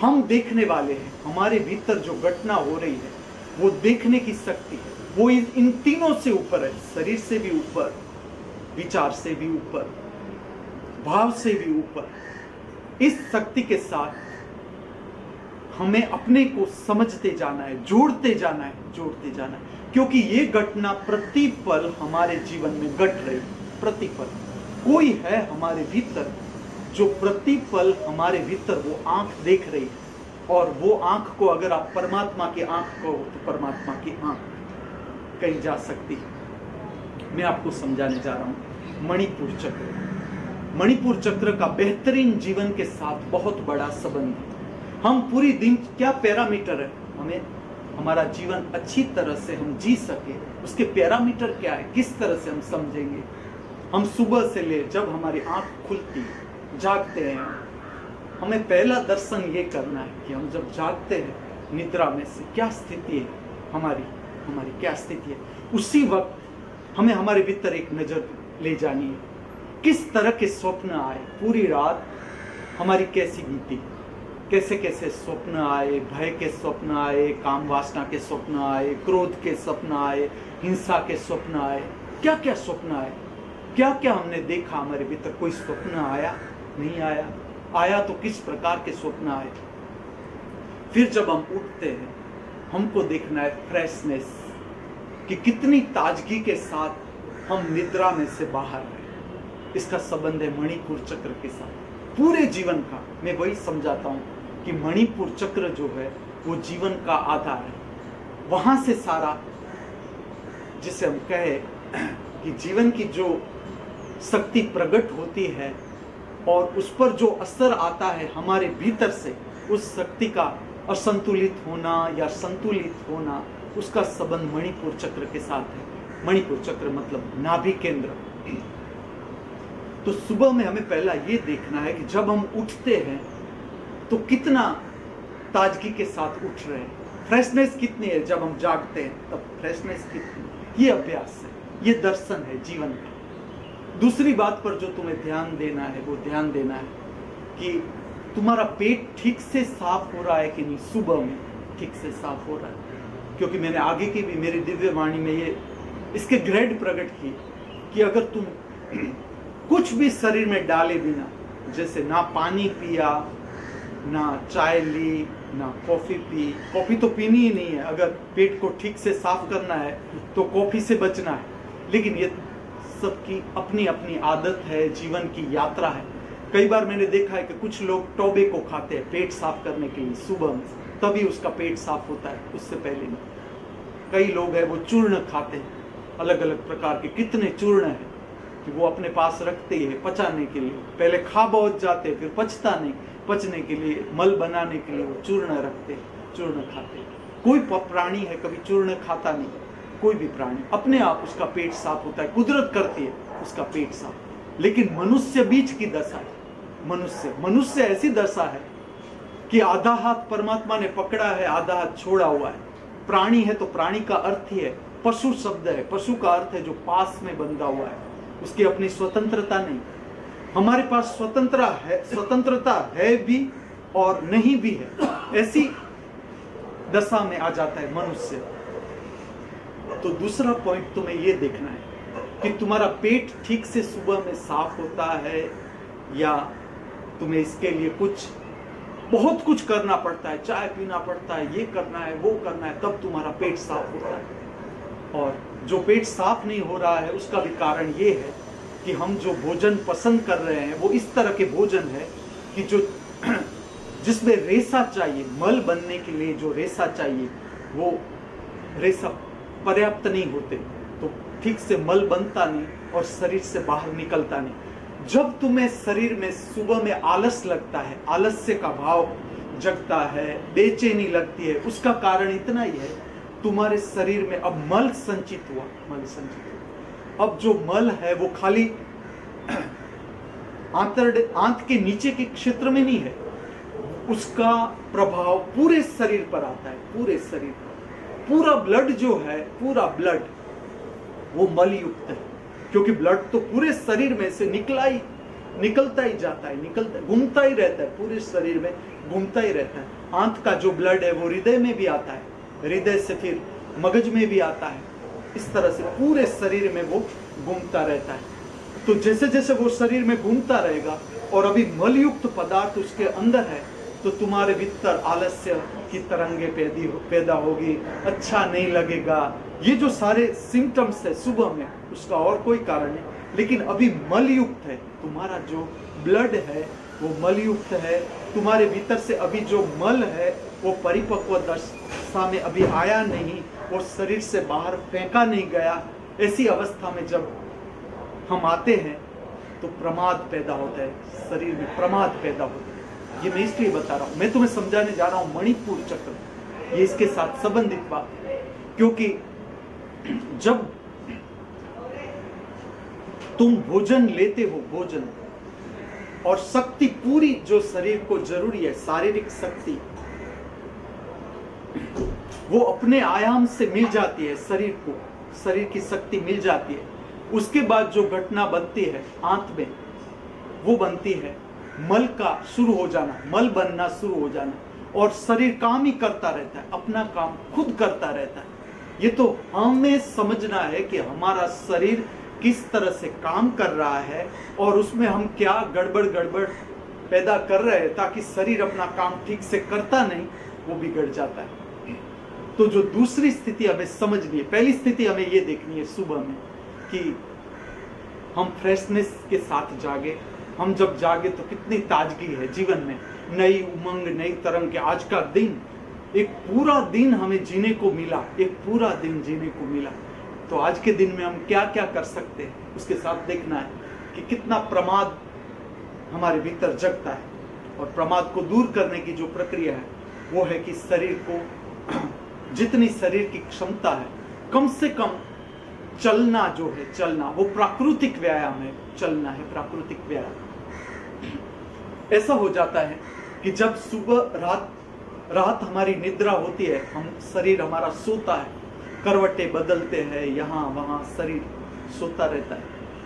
हम देखने वाले हैं। हमारे भीतर जो घटना हो रही है वो देखने की शक्ति है, वो इन तीनों से ऊपर है। शरीर से भी ऊपर, विचार से भी ऊपर, भाव से भी ऊपर। इस शक्ति के साथ हमें अपने को समझते जाना है, जोड़ते जाना है, जोड़ते जाना है, क्योंकि ये घटना प्रतिपल हमारे जीवन में घट रही है। प्रतिपल कोई है हमारे भीतर जो प्रतिपल हमारे भीतर वो आंख देख रही है। और वो आंख को अगर आप परमात्मा की आंख कहो तो परमात्मा की आंख कहीं जा सकती है। मैं आपको समझाने जा रहा हूं मणिपुर चक्र। मणिपुर चक्र का बेहतरीन जीवन के साथ बहुत बड़ा संबंध है। हम पूरी दिन क्या पैरामीटर है, हमें हमारा जीवन अच्छी तरह से हम जी सके, उसके पैरामीटर क्या है, किस तरह से हम समझेंगे। हम सुबह से ले जब हमारी आंख खुलती, जागते हैं, हमें पहला दर्शन ये करना है कि हम जब जागते हैं निद्रा में से क्या स्थिति है हमारी क्या स्थिति है। उसी वक्त हमें हमारे भीतर एक नजर ले जानी है, किस तरह के स्वप्न आए, पूरी रात हमारी कैसी बीती, कैसे कैसे स्वप्न आए, भय के स्वप्न आए, काम वासना के स्वप्न आए, क्रोध के स्वप्न आए, हिंसा के स्वप्न आए, क्या क्या स्वप्न आए, क्या क्या हमने देखा हमारे भीतर। कोई स्वप्न आया, नहीं आया, आया तो किस प्रकार के स्वप्न आए। फिर जब हम उठते हैं हमको देखना है फ्रेशनेस, कि कितनी ताजगी के साथ हम निद्रा में से बाहर हैं। इसका संबंध है मणिपुर चक्र के साथ पूरे जीवन का। मैं वही समझाता हूँ कि मणिपुर चक्र जो है वो जीवन का आधार है। वहां से सारा, जिसे हम कहे कि जीवन की जो शक्ति प्रकट होती है, और उस पर जो असर आता है हमारे भीतर से, उस शक्ति का असंतुलित होना या संतुलित होना, उसका संबंध मणिपुर चक्र के साथ है। मणिपुर चक्र मतलब नाभि केंद्र। तो सुबह में हमें पहला ये देखना है कि जब हम उठते हैं तो कितना ताजगी के साथ उठ रहे हैं, फ्रेशनेस कितनी है। जब हम जागते हैं तब फ्रेशनेस कितनी, ये अभ्यास है, ये दर्शन है जीवन का। दूसरी बात पर जो तुम्हें ध्यान देना है वो ध्यान देना है कि तुम्हारा पेट ठीक से साफ हो रहा है कि नहीं, सुबह में ठीक से साफ हो रहा है। क्योंकि मैंने आगे की भी मेरी दिव्य वाणी में ये इसके ग्रेड प्रकट किए कि अगर तुम कुछ भी शरीर में डाले बिना, जैसे ना पानी पिया, ना चाय ली, ना कॉफी पी, कॉफी तो पीनी ही नहीं है, अगर पेट को ठीक से साफ करना है तो कॉफी से बचना है। लेकिन ये सबकी अपनी अपनी आदत है, जीवन की यात्रा है। कई बार मैंने देखा है कि कुछ लोग टोबे को खाते हैं पेट साफ करने के लिए सुबह में, तभी उसका पेट साफ होता है, उससे पहले नहीं। कई लोग हैं वो चूर्ण खाते हैं, अलग अलग प्रकार के कितने चूर्ण हैं कि वो अपने पास रखते हैं पचाने के लिए। पहले खा बहुत जाते फिर पचता नहीं, पचने के लिए, मल बनाने के लिए वो चूर्ण रखते, चूर्ण खाते। कोई प्राणी है कभी चूर्ण खाता नहीं, कोई भी प्राणी अपने आप उसका पेट साफ होता है, कुदरत करती है उसका पेट साफ। लेकिन मनुष्य बीच की दशा है, मनुष्य ऐसी दशा है कि आधा हाथ परमात्मा ने पकड़ा है, आधा हाथ छोड़ा हुआ है। प्राणी है तो प्राणी का अर्थ ही है, पशु शब्द है, पशु का अर्थ है जो पास में बंधा हुआ है, उसकी अपनी स्वतंत्रता नहीं। हमारे पास स्वतंत्रता है भी और नहीं भी है, ऐसी दशा में आ जाता है मनुष्य। तो दूसरा पॉइंट तुम्हें यह देखना है कि तुम्हारा पेट ठीक से सुबह में साफ होता है या तुम्हें इसके लिए बहुत कुछ करना पड़ता है, चाय पीना पड़ता है, ये करना है, वो करना है, तब तुम्हारा पेट साफ होता है। और जो पेट साफ नहीं हो रहा है उसका भी कारण ये है कि हम जो भोजन पसंद कर रहे हैं वो इस तरह के भोजन है कि जो जिसमें रेशा चाहिए, मल बनने के लिए जो रेशा चाहिए वो रेशा पर्याप्त नहीं होते, तो ठीक से मल बनता नहीं और शरीर से बाहर निकलता नहीं। जब तुम्हें शरीर में सुबह में आलस लगता है, आलस्य का भाव जगता है, बेचैनी लगती है, उसका कारण इतना ही है तुम्हारे शरीर में अब मल संचित हुआ। अब जो मल है वो खाली आंत के नीचे के क्षेत्र में नहीं है, उसका प्रभाव पूरे शरीर पर आता है, पूरे शरीर पर। पूरा ब्लड जो है, पूरा ब्लड वो मल युक्त है, क्योंकि ब्लड तो पूरे शरीर में से निकलता ही जाता है, घूमता ही रहता है, पूरे शरीर में घूमता ही रहता है। आंत का जो ब्लड है वो हृदय में भी आता है, हृदय से फिर मगज में भी आता है, इस तरह से पूरे शरीर में वो घूमता रहता है। तो जैसे जैसे वो शरीर में घूमता रहेगा और अभी मलयुक्त पदार्थ उसके अंदर है, तो तुम्हारे भीतर आलस्य की तरंगे पैदा होगी, अच्छा नहीं लगेगा। ये जो सारे सिम्टम्स है सुबह में, उसका और कोई कारण नहीं, लेकिन अभी मलयुक्त है, तुम्हारा जो ब्लड है वो मलयुक्त है। तुम्हारे भीतर से अभी जो मल है वो परिपक्व दशा में अभी आया नहीं और शरीर से बाहर फेंका नहीं गया। ऐसी अवस्था में जब हम आते हैं तो प्रमाद पैदा होता है, शरीर में प्रमाद पैदा होता है। ये मैं इसलिए बता रहा हूं, मैं तुम्हें समझाने जा रहा हूं मणिपुर चक्र, ये इसके साथ संबंधित बात, क्योंकि जब तुम भोजन लेते हो, भोजन और शक्ति पूरी जो शरीर को जरूरी है, शारीरिक शक्ति वो अपने आयाम से मिल जाती है, शरीर को शरीर की शक्ति मिल जाती है। उसके बाद जो घटना बनती है आंत में, वो बनती है मल का शुरू हो जाना, मल बनना शुरू हो जाना, और शरीर काम ही करता रहता है, अपना काम खुद करता रहता है। ये तो हमें समझना है कि हमारा शरीर किस तरह से काम कर रहा है और उसमें हम क्या गड़बड़ पैदा कर रहे हैं, ताकि शरीर अपना काम ठीक से करता नहीं, वो बिगड़ जाता है। तो जो दूसरी स्थिति हमें समझनी है, पहली स्थिति हमें ये देखनी है सुबह में कि हम फ्रेशनेस के साथ जागे। हम जब जागे तो कितनी ताजगी है जीवन में, नई उमंग, नई तरंग के। आज का दिन, एक पूरा दिन हमें जीने को मिला, एक पूरा दिन जीने को मिला। तो आज के दिन में हम क्या क्या कर सकते हैं, उसके साथ देखना है कि कितना प्रमाद हमारे भीतर जगता है। और प्रमाद को दूर करने की जो प्रक्रिया है वो है कि शरीर को जितनी शरीर की क्षमता है कम से कम चलना, जो है चलना, वो प्राकृतिक व्यायाम है, चलना है प्राकृतिक व्यायाम। ऐसा हो जाता है कि जब सुबह रात हमारी निद्रा होती है, हम शरीर हमारा सोता है, करवटें बदलते हैं, यहाँ वहाँ शरीर सोता रहता है,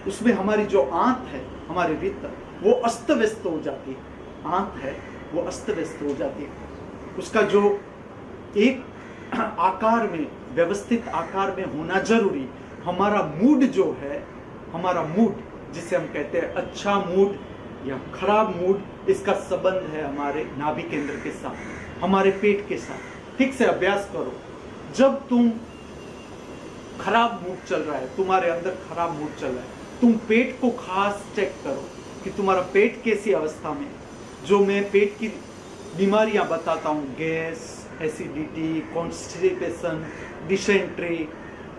उसमें हमारी जो आंत है हमारे भीतर वो अस्त व्यस्त हो जाती है। आंत है वो अस्त व्यस्त हो जाती है। उसका जो एक आकार में, व्यवस्थित आकार में होना जरूरी। हमारा मूड जो है, हमारा मूड जिसे हम कहते हैं अच्छा मूड या खराब मूड, इसका संबंध है हमारे नाभि केंद्र के साथ, हमारे पेट के साथ। ठीक से अभ्यास करो। जब तुम खराब मूड चल रहा है, तुम्हारे अंदर खराब मूड चल रहा है, तुम पेट को खास चेक करो कि तुम्हारा पेट कैसी अवस्था में। जो मैं पेट की बीमारियां बताता हूँ, गैस, एसिडिटी, कॉन्स्टिपेशन, डिसेंट्री,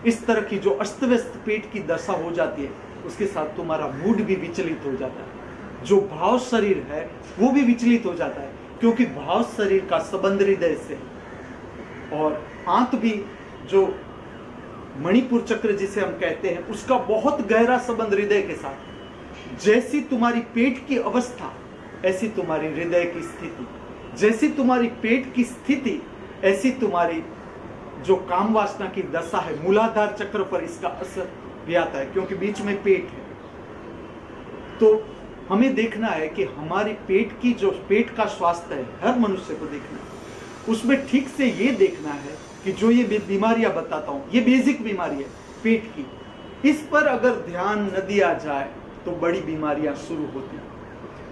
इस तरह की जो अस्त व्यस्त पेट की दशा हो जाती है, उसके साथ तुम्हारा मूड भी विचलित हो जाता है। जो भाव शरीर है वो भी विचलित हो जाता है, क्योंकि भाव शरीर का संबंध हृदय से। और आंत भी, जो मणिपुर चक्र जिसे हम कहते हैं, उसका बहुत गहरा संबंध हृदय के साथ। जैसी तुम्हारी पेट की अवस्था ऐसी तुम्हारी हृदय की स्थिति, जैसी तुम्हारी पेट की स्थिति ऐसी तुम्हारी जो काम वासना की दशा है, मूलाधार चक्र पर इसका असर भी आता है, क्योंकि बीच में पेट है। तो हमें देखना है कि हमारी पेट की जो पेट का स्वास्थ्य है, हर मनुष्य को देखना है। उसमें ठीक से ये देखना है कि जो ये बीमारियां बताता हूं, ये बेसिक बीमारी है पेट की, इस पर अगर ध्यान न दिया जाए तो बड़ी बीमारियां शुरू होती हैं।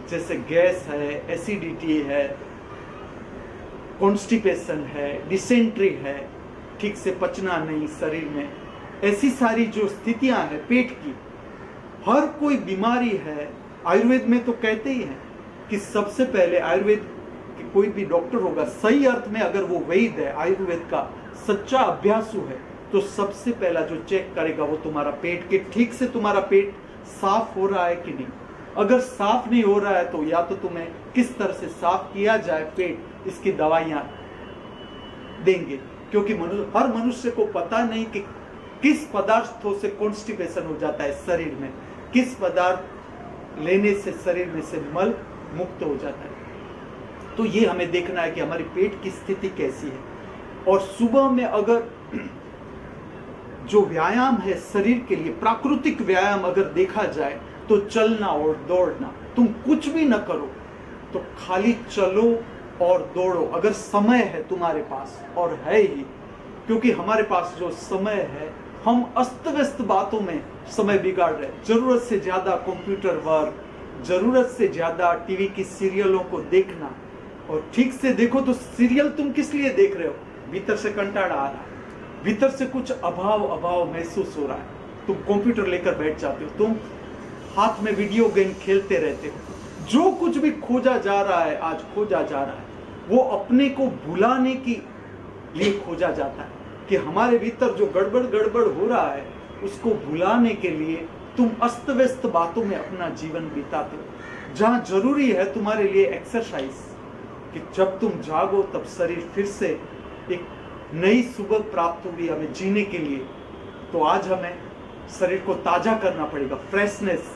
जैसे गैस है, एसिडिटी है, कॉन्स्टिपेशन है, डिसेंट्री है, ठीक से पचना नहीं शरीर में, ऐसी सारी जो स्थितियां हैं पेट की, हर कोई बीमारी है। आयुर्वेद में तो कहते ही हैं कि सबसे पहले आयुर्वेद कि कोई भी डॉक्टर होगा, सही अर्थ में अगर वो वैद्य है, आयुर्वेद का सच्चा अभ्यासु है, तो सबसे पहला जो चेक करेगा वो तुम्हारा पेट के ठीक से तुम्हारा पेट साफ हो रहा है कि नहीं। अगर साफ नहीं हो रहा है तो या तो तुम्हें किस तरह से साफ किया जाए पेट, इसकी दवाइयां देंगे, क्योंकि हर मनुष्य को पता नहीं कि किस पदार्थों से कॉन्स्टिपेशन हो जाता है शरीर में, किस पदार्थ लेने से शरीर में से मल मुक्त हो जाता है। तो ये हमें देखना है कि हमारी पेट की स्थिति कैसी है। और सुबह में अगर जो व्यायाम है शरीर के लिए, प्राकृतिक व्यायाम अगर देखा जाए तो चलना और दौड़ना, तुम कुछ भी न करो तो खाली चलो और दौड़ो अगर समय है तुम्हारे पास, और है ही, क्योंकि हमारे पास जो समय है हम अस्त व्यस्त बातों में समय बिगाड़ रहे हैं। जरूरत से ज्यादा कंप्यूटर वर्क, जरूरत से ज्यादा टीवी की सीरियलों को देखना। और ठीक से देखो तो सीरियल तुम किस लिए देख रहे हो? भीतर से कंटाड़ा आ रहा है, भीतर से कुछ अभाव महसूस हो रहा है, तुम कंप्यूटर लेकर बैठ जाते हो, तुम हाथ में वीडियो गेम खेलते रहते हो। जो कुछ भी खोजा जा रहा है, आज खोजा जा रहा है, वो अपने को भुलाने के लिए खोजा जाता है, कि हमारे भीतर जो गड़बड़ हो रहा है उसको भुलाने के लिए तुम अस्त व्यस्त बातों में अपना जीवन बिताते हो। जहां जरूरी है तुम्हारे लिए एक्सरसाइज, कि जब तुम जागो तब शरीर फिर से एक नई सुबह प्राप्त होगी हमें जीने के लिए। तो आज हमें शरीर को ताजा करना पड़ेगा, फ्रेशनेस,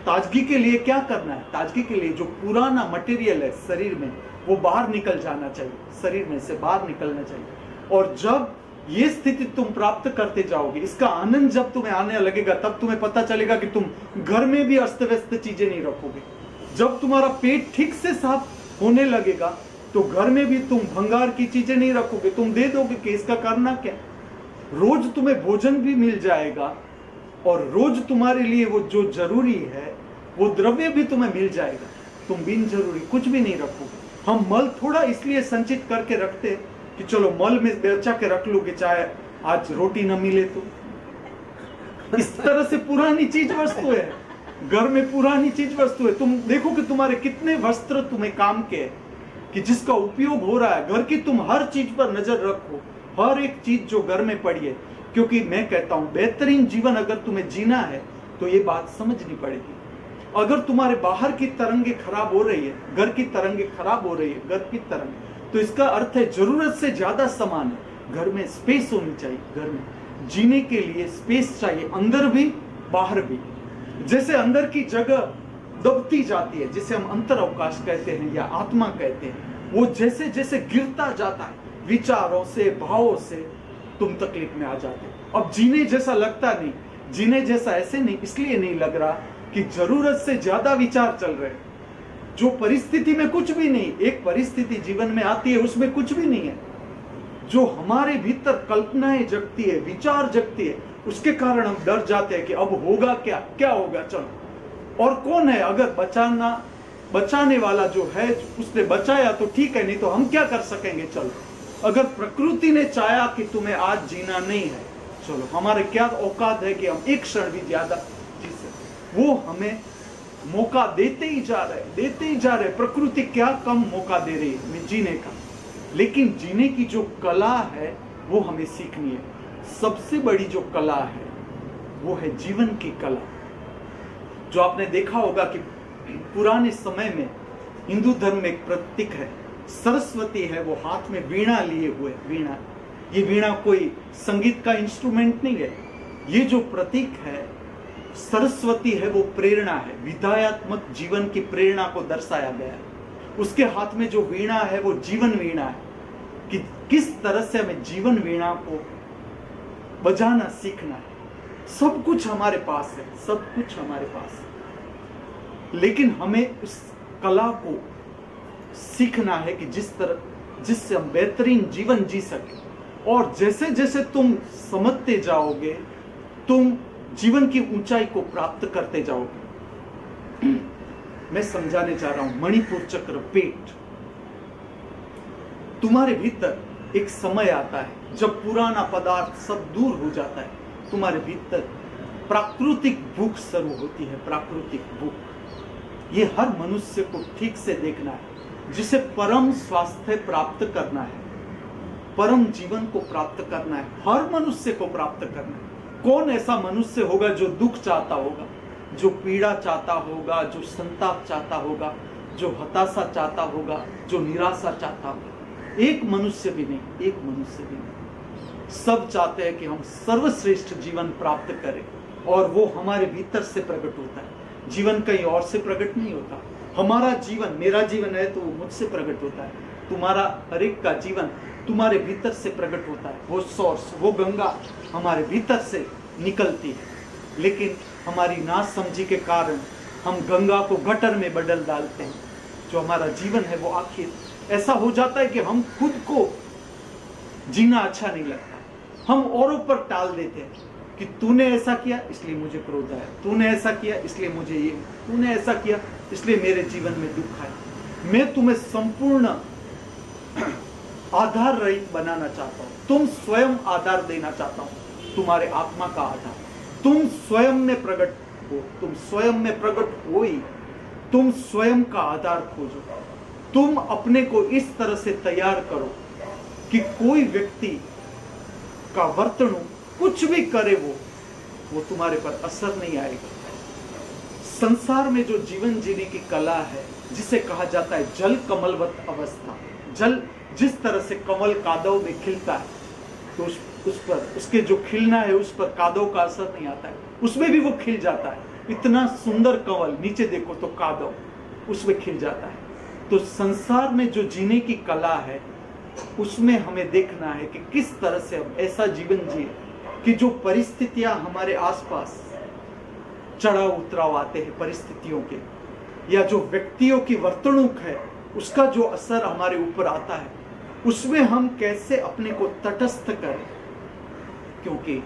ताजगी के लिए क्या करना है? ताजगी के लिए जो पुराना मटेरियल है शरीर में वो बाहर निकल जाना चाहिए, शरीर में से बाहर निकलना चाहिए। और जब ये स्थिति तुम प्राप्त करते जाओगे, इसका आनंद जब तुम्हें आने लगेगा, तब तुम्हें पता चलेगा कि तुम घर में भी अस्त व्यस्त चीजें नहीं रखोगे। जब तुम्हारा पेट ठीक से साफ होने लगेगा तो घर में भी तुम भंगार की चीजें नहीं रखोगे, तुम दे दोगे कि इसका करना क्या। रोज तुम्हें भोजन भी मिल जाएगा और रोज तुम्हारे लिए वो जो जरूरी है वो द्रव्य भी तुम्हें मिल जाएगा, तुम बिन जरूरी कुछ भी नहीं रखोगे। हम मल थोड़ा इसलिए संचित करके रखते कि चलो मल में बचा के रख लोगे, चाहे आज रोटी न मिले तो। इस तरह से पुरानी चीज वस्तु है, घर में पुरानी चीज वस्तु है। तुम देखो कि तुम्हारे कितने वस्त्र तुम्हें काम के है, कि जिसका उपयोग हो रहा है। घर की तुम हर चीज पर नजर रखो, हर एक चीज जो घर में पड़ी है, क्योंकि मैं कहता हूं बेहतरीन जीवन अगर तुम्हें जीना है तो ये बात समझनी पड़ेगी अगर तुम्हारे बाहर की तरंगे खराब हो रही है, घर की तरंगे खराब हो रही है, घर की तरंग, तो इसका अर्थ है जरूरत से ज्यादा सामान है। घर में स्पेस होनी चाहिए, घर में जीने के लिए स्पेस चाहिए, अंदर भी बाहर भी। जैसे अंदर की जगह दबती जाती है, जिसे हम अंतर अवकाश कहते हैं या आत्मा कहते हैं, वो जैसे जैसे गिरता जाता है विचारों से, भावों से, तुम तकलीफ में आ जाते हो। अब जीने जैसा लगता नहीं, जीने जैसा ऐसे नहीं, इसलिए नहीं लग रहा कि जरूरत से ज्यादा विचार चल रहे हैं, जो परिस्थिति में कुछ भी नहीं। एक परिस्थिति जीवन में आती है, उसमें कुछ भी नहीं है, जो हमारे भीतर कल्पनाएं जगती है, विचार जगती है, उसके कारण हम डर जाते हैं कि अब होगा क्या, क्या होगा। चलो, और कौन है अगर बचाने वाला जो है, उसने बचाया तो ठीक है, नहीं तो हम क्या कर सकेंगे। चलो, अगर प्रकृति ने चाहा कि तुम्हें आज जीना नहीं है, चलो, हमारे क्या औकात है कि हम एक क्षण भी ज्यादा जी सके। वो हमें मौका देते ही जा रहे। प्रकृति क्या कम मौका दे रही है हमें जीने का, लेकिन जीने की जो कला है वो हमें सीखनी है। सबसे बड़ी जो कला है वो है जीवन की कला। जो आपने देखा होगा कि पुराने समय में हिंदू धर्म में एक प्रतीक है, सरस्वती है, वो हाथ में वीणा लिए हुए। वीणा, ये वीणा कोई संगीत का इंस्ट्रूमेंट नहीं है, ये जो प्रतीक है सरस्वती है, वो प्रेरणा है, विधायात्मक जीवन की प्रेरणा को दर्शाया गया है। उसके हाथ में जो वीणा है वो जीवन वीणा है, कि किस तरह से हमें जीवन वीणा को बजाना सीखना है। सब कुछ हमारे पास है, सब कुछ हमारे पास है, लेकिन हमें उस कला को सीखना है कि जिससे हम बेहतरीन जीवन जी सके। और जैसे जैसे तुम समझते जाओगे, तुम जीवन की ऊंचाई को प्राप्त करते जाओगे। मैं समझाने जा रहा हूं, मणिपुर चक्र, पेट। तुम्हारे भीतर एक समय आता है जब पुराना पदार्थ सब दूर हो जाता है, तुम्हारे भीतर प्राकृतिक भूख शुरू होती है। प्राकृतिक भूख, ये हर मनुष्य को ठीक से देखना है, जिसे परम स्वास्थ्य प्राप्त करना है, परम जीवन को प्राप्त करना है, हर मनुष्य को प्राप्त करना है। कौन ऐसा मनुष्य होगा जो दुख चाहता होगा, जो पीड़ा चाहता होगा, जो संताप चाहता होगा, जो हताशा चाहता होगा, जो निराशा चाहता होगा? एक मनुष्य भी नहीं, एक मनुष्य भी नहीं। सब चाहते हैं कि हम सर्वश्रेष्ठ जीवन प्राप्त करें, और वो हमारे भीतर से प्रकट होता है। जीवन कहीं और से प्रकट नहीं होता। हमारा जीवन, मेरा जीवन है तो वो मुझसे प्रकट होता है, तुम्हारा हर एक का जीवन तुम्हारे भीतर से प्रकट होता है। वो सोर्स, वो गंगा हमारे भीतर से निकलती है, लेकिन हमारी नासमझी के कारण हम गंगा को गटर में बदल डालते हैं। जो हमारा जीवन है वो आखिर ऐसा हो जाता है कि हम खुद को जीना अच्छा नहीं लगता। हम औरों पर टाल देते हैं कि तूने ऐसा किया इसलिए मुझे क्रोध आया, तूने ऐसा किया इसलिए मुझे ये, तूने ऐसा किया इसलिए मेरे जीवन में दुख आया। मैं तुम्हें संपूर्ण आधार रहित बनाना चाहता हूं। तुम स्वयं आधार देना चाहता हूं, तुम्हारे आत्मा का आधार। तुम स्वयं में प्रकट हो, तुम स्वयं में प्रकट हो ही, तुम स्वयं का आधार खोजो। तुम अपने को इस तरह से तैयार करो कि कोई व्यक्ति का वर्तन कुछ भी करे वो तुम्हारे पर असर नहीं आएगा। संसार में जो जीवन जीने की कला है, जिसे कहा जाता है जल कमलवत अवस्था, जल जिस तरह से कमल कादव में खिलता है तो उस पर, उसके जो खिलना है उस पर कादव का असर नहीं आता है, उसमें भी वो खिल जाता है। इतना सुंदर कमल, नीचे देखो तो कादव उसमें खिल जाता है। तो संसार में जो जीने की कला है उसमें हमें देखना है कि किस तरह से हम ऐसा जीवन जिए कि जो परिस्थितियां हमारे आसपास चढ़ाव उतराव आते हैं परिस्थितियों के, या जो व्यक्तियों की वर्तणूक है उसका जो असर हमारे ऊपर आता है, उसमें हम कैसे अपने को तटस्थ करें। क्योंकि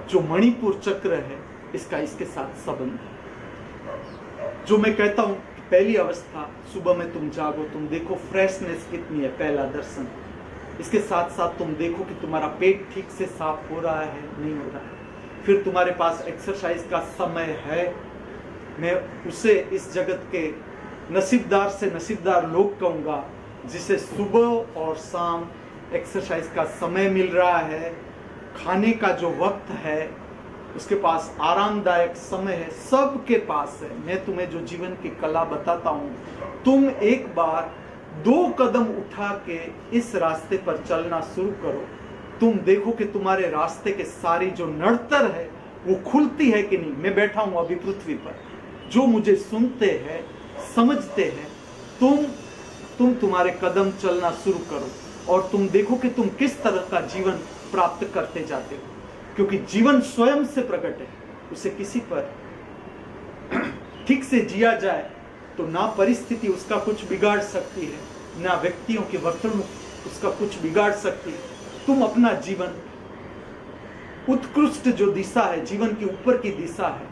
जो मणिपुर चक्र है इसका इसके साथ संबंध है। जो मैं कहता हूं पहली अवस्था, सुबह में तुम जागो, तुम देखो फ्रेशनेस कितनी है, पहला दर्शन। इसके साथ साथ तुम देखो कि तुम्हारा पेट ठीक से साफ हो रहा है, नहीं हो रहा है। फिर तुम्हारे पास एक्सरसाइज का समय है। मैं उसे इस जगत के नसीबदार से नसीबदार लोग कहूँगा जिसे सुबह और शाम एक्सरसाइज का समय मिल रहा है, खाने का जो वक्त है उसके पास आरामदायक समय है, सबके पास है। मैं तुम्हें जो जीवन की कला बताता हूं, तुम एक बार 2 कदम उठा के इस रास्ते पर चलना शुरू करो, तुम देखो कि तुम्हारे रास्ते के सारी जो नड़तर है वो खुलती है कि नहीं। मैं बैठा हूं अभी पृथ्वी पर, जो मुझे सुनते हैं, समझते हैं, तुम तुम्हारे कदम चलना शुरू करो और तुम देखो कि तुम किस तरह का जीवन प्राप्त करते जाते हो, क्योंकि जीवन स्वयं से प्रकट है। उसे किसी पर ठीक से जिया जाए तो ना परिस्थिति उसका कुछ बिगाड़ सकती है, ना व्यक्तियों की वर्तणूक उसका कुछ बिगाड़ सकती है। तुम अपना जीवन उत्कृष्ट जो दिशा है, जीवन की ऊपर की दिशा है,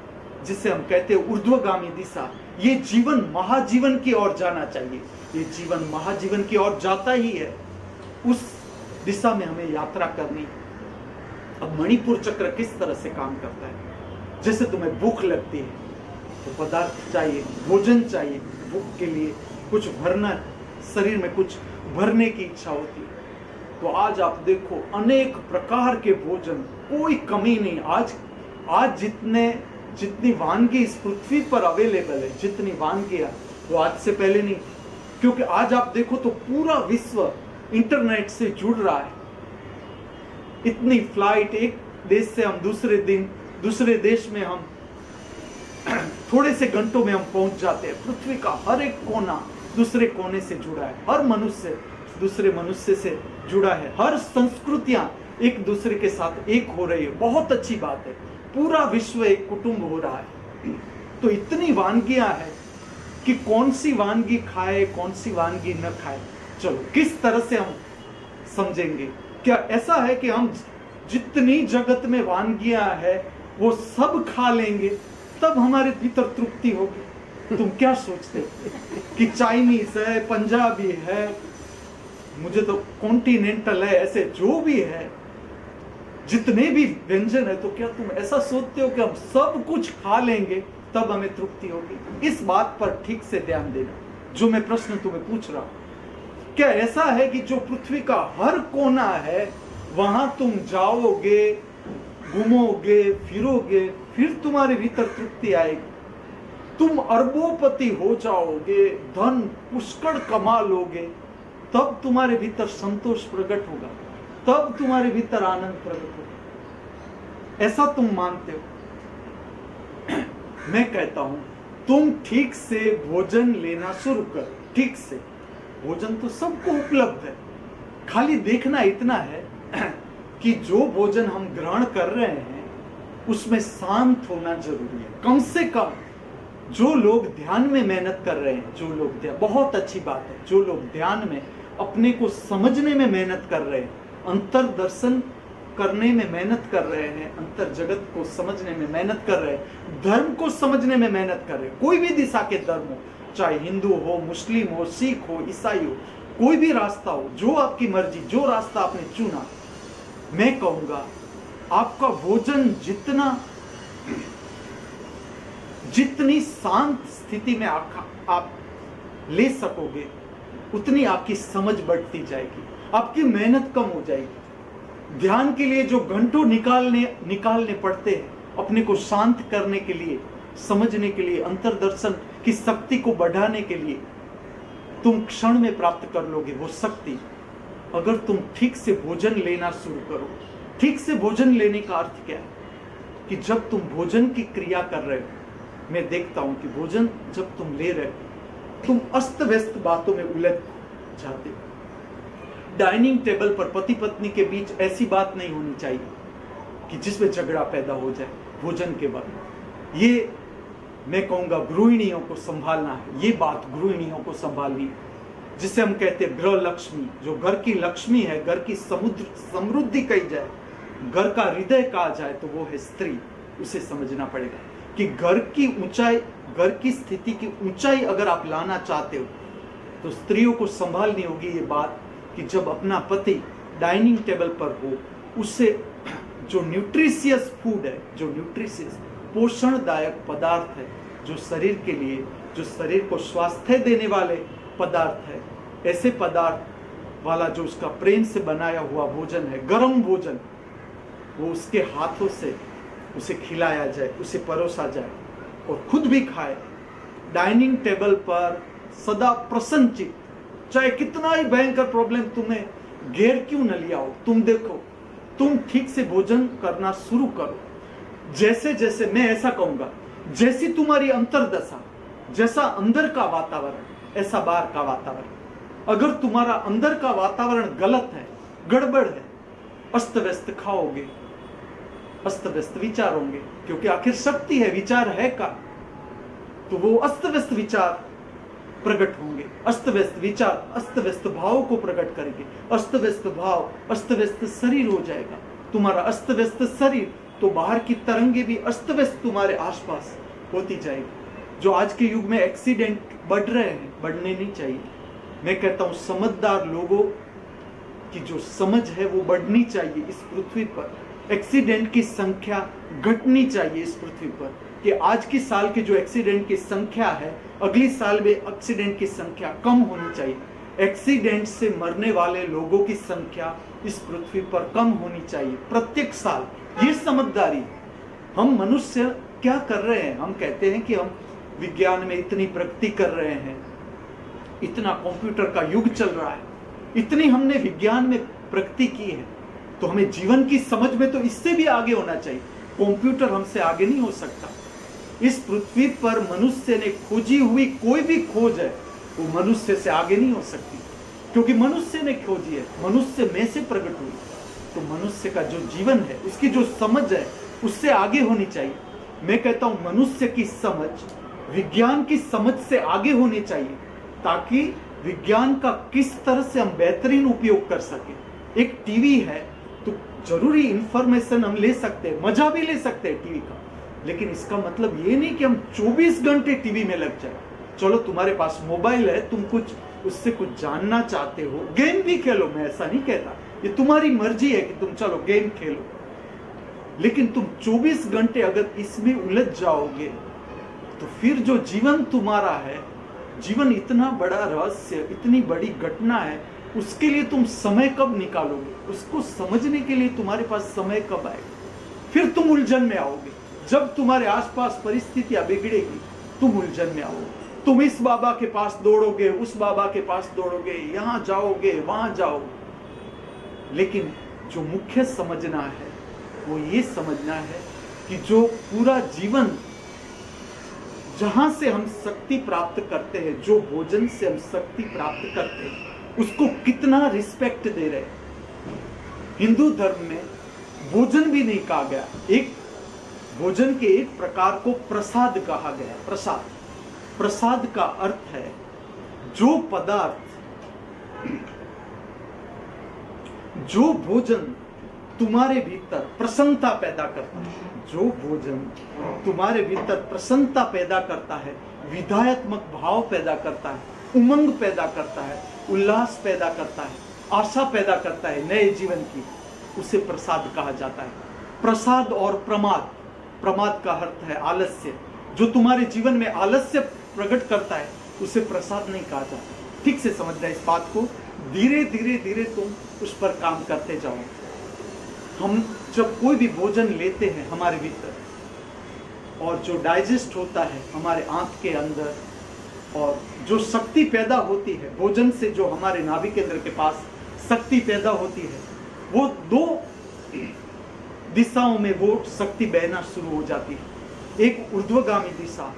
जिसे हम कहते हैं ऊर्ध्वगामी दिशा, ये जीवन महाजीवन की ओर जाना चाहिए। ये जीवन महाजीवन की ओर जाता ही है, उस दिशा में हमें यात्रा करनी। अब मणिपुर चक्र किस तरह से काम करता है? जैसे तुम्हें भूख लगती है तो पदार्थ चाहिए, भोजन चाहिए, भूख के लिए कुछ भरना, शरीर में कुछ भरने की इच्छा होती है। तो आज आप देखो अनेक प्रकार के भोजन, कोई कमी नहीं। आज जितनी वानगी इस पृथ्वी पर अवेलेबल है, जितनी वानगियां, वो आज से पहले नहीं। क्योंकि आज आप देखो तो पूरा विश्व इंटरनेट से जुड़ रहा है। इतनी फ्लाइट, एक देश से हम दूसरे देश में हम थोड़े से घंटों में हम पहुंच जाते हैं। पृथ्वी का हर एक कोना दूसरे कोने से जुड़ा है, हर मनुष्य दूसरे मनुष्य से जुड़ा है, हर संस्कृतियां एक दूसरे के साथ एक हो रही है। बहुत अच्छी बात है, पूरा विश्व एक कुटुंब हो रहा है। तो इतनी वानगियां हैं कि कौन सी वानगी खाए, कौन सी वानगी न खाए, चलो किस तरह से हम समझेंगे? क्या ऐसा है कि हम जितनी जगत में वानगियां है वो सब खा लेंगे तब हमारे भीतर तृप्ति होगी? तुम क्या सोचते हो कि चाइनीज है, पंजाबी है, मुझे तो कॉन्टिनेंटल है, ऐसे जो भी है, जितने भी व्यंजन है, तो क्या तुम ऐसा सोचते हो कि हम सब कुछ खा लेंगे तब हमें तृप्ति होगी? इस बात पर ठीक से ध्यान देना, जो मैं प्रश्न तुम्हें पूछ रहा हूं। क्या ऐसा है कि जो पृथ्वी का हर कोना है वहां तुम जाओगे, घूमोगे, फिरोगे, फिर तुम्हारे भीतर तृप्ति आएगी? तुम अरबोपति हो जाओगे, धन पुष्कळ कमा लोगे, तब तुम्हारे भीतर संतोष प्रकट होगा, तब तुम्हारे भीतर आनंद प्रकट होगा। ऐसा तुम मानते हो? मैं कहता हूं तुम ठीक से भोजन लेना शुरू कर। ठीक से भोजन तो सबको उपलब्ध है, खाली देखना इतना है कि जो भोजन हम ग्रहण कर रहे हैं उसमें शांत होना जरूरी है। कम से कम जो लोग ध्यान में मेहनत कर रहे हैं, जो लोग बहुत अच्छी बात है, जो लोग ध्यान में अपने को समझने में मेहनत कर रहे हैं, अंतर दर्शन करने में मेहनत कर रहे हैं, अंतर जगत को समझने में मेहनत कर रहे हैं, धर्म को समझने में मेहनत कर रहे हैं, कोई भी दिशा के धर्म हो, चाहे हिंदू हो, मुस्लिम हो, सिख हो, ईसाई हो, कोई भी रास्ता हो, जो आपकी मर्जी, जो रास्ता आपने चुना, मैं कहूंगा आपका भोजन जितनी शांत स्थिति में आप ले सकोगे, उतनी आपकी समझ बढ़ती जाएगी, आपकी मेहनत कम हो जाएगी। ध्यान के लिए जो घंटों निकालने पड़ते हैं अपने को शांत करने के लिए, समझने के लिए, अंतर्दर्शन की शक्ति को बढ़ाने के लिए, तुम क्षण में प्राप्त कर लोगे वो शक्ति, अगर तुम ठीक से भोजन लेना शुरू करो। ठीक से भोजन लेने का अर्थ क्या है? कि जब तुम भोजन की क्रिया कर रहे हो, मैं देखता हूं कि भोजन जब तुम ले रहे हो, तुम अस्त व्यस्त बातों में उलझ जाते हो। डाइनिंग टेबल पर पति पत्नी के बीच ऐसी बात नहीं होनी चाहिए कि जिसमें झगड़ा पैदा हो जाए भोजन के बाद। ये मैं कहूंगा गृहिणियों को संभालना है, ये बात गृहिणियों को संभालनी है, जिसे हम कहते हैं गृह लक्ष्मी। जो घर की लक्ष्मी है, घर की समृद्धि कही जाए, घर का हृदय कहा जाए, तो वो है स्त्री। उसे समझना पड़ेगा कि घर की ऊंचाई, घर की स्थिति की ऊंचाई अगर आप लाना चाहते हो तो स्त्रियों को संभालनी होगी ये बात कि जब अपना पति डाइनिंग टेबल पर हो, उससे जो न्यूट्रिशियस फूड है, जो न्यूट्रिशियस पोषणदायक पदार्थ है, जो शरीर के लिए, जो शरीर को स्वास्थ्य देने वाले पदार्थ है, ऐसे पदार्थ वाला जो उसका प्रेम से बनाया हुआ भोजन है, गर्म भोजन, वो उसके हाथों से उसे खिलाया जाए, उसे परोसा जाए और खुद भी खाए। डाइनिंग टेबल पर सदा प्रसन्नचित्त, चाहे कितना ही भयंकर प्रॉब्लम तुम्हें घेर क्यों न लिया हो, तुम देखो, तुम ठीक से भोजन करना शुरू करो। जैसे जैसे, मैं ऐसा कहूंगा, जैसी तुम्हारी अंतरदशा, जैसा अंदर का वातावरण ऐसा बाहर का वातावरण। अगर तुम्हारा अंदर का वातावरण गलत है, गड़बड़ है, अस्त व्यस्त खाओगे, अस्त व्यस्त विचार होंगे, क्योंकि आखिर शक्ति है, विचार है का, तो वो अस्त व्यस्त विचार प्रकट होंगे। अस्त व्यस्त विचार अस्त व्यस्त भाव को प्रकट करेंगे। अस्त व्यस्त भाव अस्त व्यस्त शरीर हो जाएगा। तुम्हारा अस्त व्यस्त शरीर, तो बाहर की तरंगे भी अस्त व्यस्त तुम्हारे आसपास होती जाएगी। जो आज के युग में एक्सीडेंट बढ़ रहे हैं, बढ़ने नहीं चाहिए। मैं कहता हूं समझदार लोगों की जो समझ है वो बढ़नी चाहिए इस पृथ्वी पर। एक्सीडेंट की संख्या घटनी चाहिए इस पृथ्वी पर, कि आज की साल के जो एक्सीडेंट की संख्या है, अगली साल में एक्सीडेंट की संख्या कम होनी चाहिए। एक्सीडेंट से मरने वाले लोगों की संख्या इस पृथ्वी पर कम होनी चाहिए प्रत्येक साल। ये समझदारी। हम मनुष्य क्या कर रहे हैं? हम कहते हैं कि हम विज्ञान में इतनी प्रगति कर रहे हैं, इतना कंप्यूटर का युग चल रहा है, इतनी हमने विज्ञान में प्रगति की है, तो हमें जीवन की समझ में तो इससे भी आगे होना चाहिए। कंप्यूटर हमसे आगे नहीं हो सकता। इस पृथ्वी पर मनुष्य ने खोजी हुई कोई भी खोज है, वो मनुष्य से आगे नहीं हो सकती, क्योंकि मनुष्य ने खोजी है, मनुष्य में से प्रकट हुई। तो मनुष्य का जो जीवन है, उसकी जो समझ है, उससे आगे होनी चाहिए। मैं कहता हूं मनुष्य की समझ विज्ञान की समझ से आगे होनी चाहिए, ताकि विज्ञान का किस तरह से हम बेहतरीन उपयोग कर सके। एक टीवी है तो जरूरी इंफॉर्मेशन हम ले सकते हैं, मजा भी ले सकते हैं टीवी का, लेकिन इसका मतलब ये नहीं कि हम 24 घंटे टीवी में लग जाए। चलो तुम्हारे पास मोबाइल है, तुम कुछ उससे कुछ जानना चाहते हो, गेम भी खेलो, मैं ऐसा नहीं कहता, ये तुम्हारी मर्जी है कि तुम चलो गेम खेलो, लेकिन तुम 24 घंटे अगर इसमें उलझ जाओगे तो फिर जो जीवन तुम्हारा है, जीवन इतना बड़ा रहस्य, इतनी बड़ी घटना है, उसके लिए तुम समय कब निकालोगे? उसको समझने के लिए तुम्हारे पास समय कब आएगा? फिर तुम उलझन में आओगे। जब तुम्हारे आसपास परिस्थितियां बिगड़ेगी, तुम उलझन में आओगे। तुम इस बाबा के पास दौड़ोगे, उस बाबा के पास दौड़ोगे, यहां जाओगे, वहां जाओगे, लेकिन जो मुख्य समझना है वो ये समझना है कि जो पूरा जीवन जहां से हम शक्ति प्राप्त करते हैं, जो भोजन से हम शक्ति प्राप्त करते हैं, उसको कितना रिस्पेक्ट दे रहे हैं। हिंदू धर्म में भोजन भी नहीं कहा गया, एक भोजन के एक प्रकार को प्रसाद कहा गया। प्रसाद, प्रसाद का अर्थ है जो पदार्थ, जो भोजन तुम्हारे भीतर प्रसन्नता पैदा करता है, जो भोजन तुम्हारे भीतर प्रसन्नता पैदा करता है, विधायत्मक भाव पैदा करता है, उमंग पैदा करता है, उल्लास पैदा करता है, आशा पैदा करता है नए जीवन की, उसे प्रसाद कहा जाता है। प्रसाद और प्रमाद, प्रमाद का अर्थ है आलस्य, जो तुम्हारे जीवन में आलस्य प्रकट करता है उसे प्रसाद नहीं कहा जाता। ठीक से समझना इस बात को, धीरे धीरे धीरे तुम उस पर काम करते जाओ। हम जब कोई भी भोजन लेते हैं हमारे भीतर, और जो डाइजेस्ट होता है हमारे आंत के अंदर, और जो शक्ति पैदा होती है भोजन से, जो हमारे नाभि केंद्र के पास शक्ति पैदा होती है, वो दो दिशाओं में वो शक्ति बहना शुरू हो जाती है। एक ऊर्ध्वगामी दिशा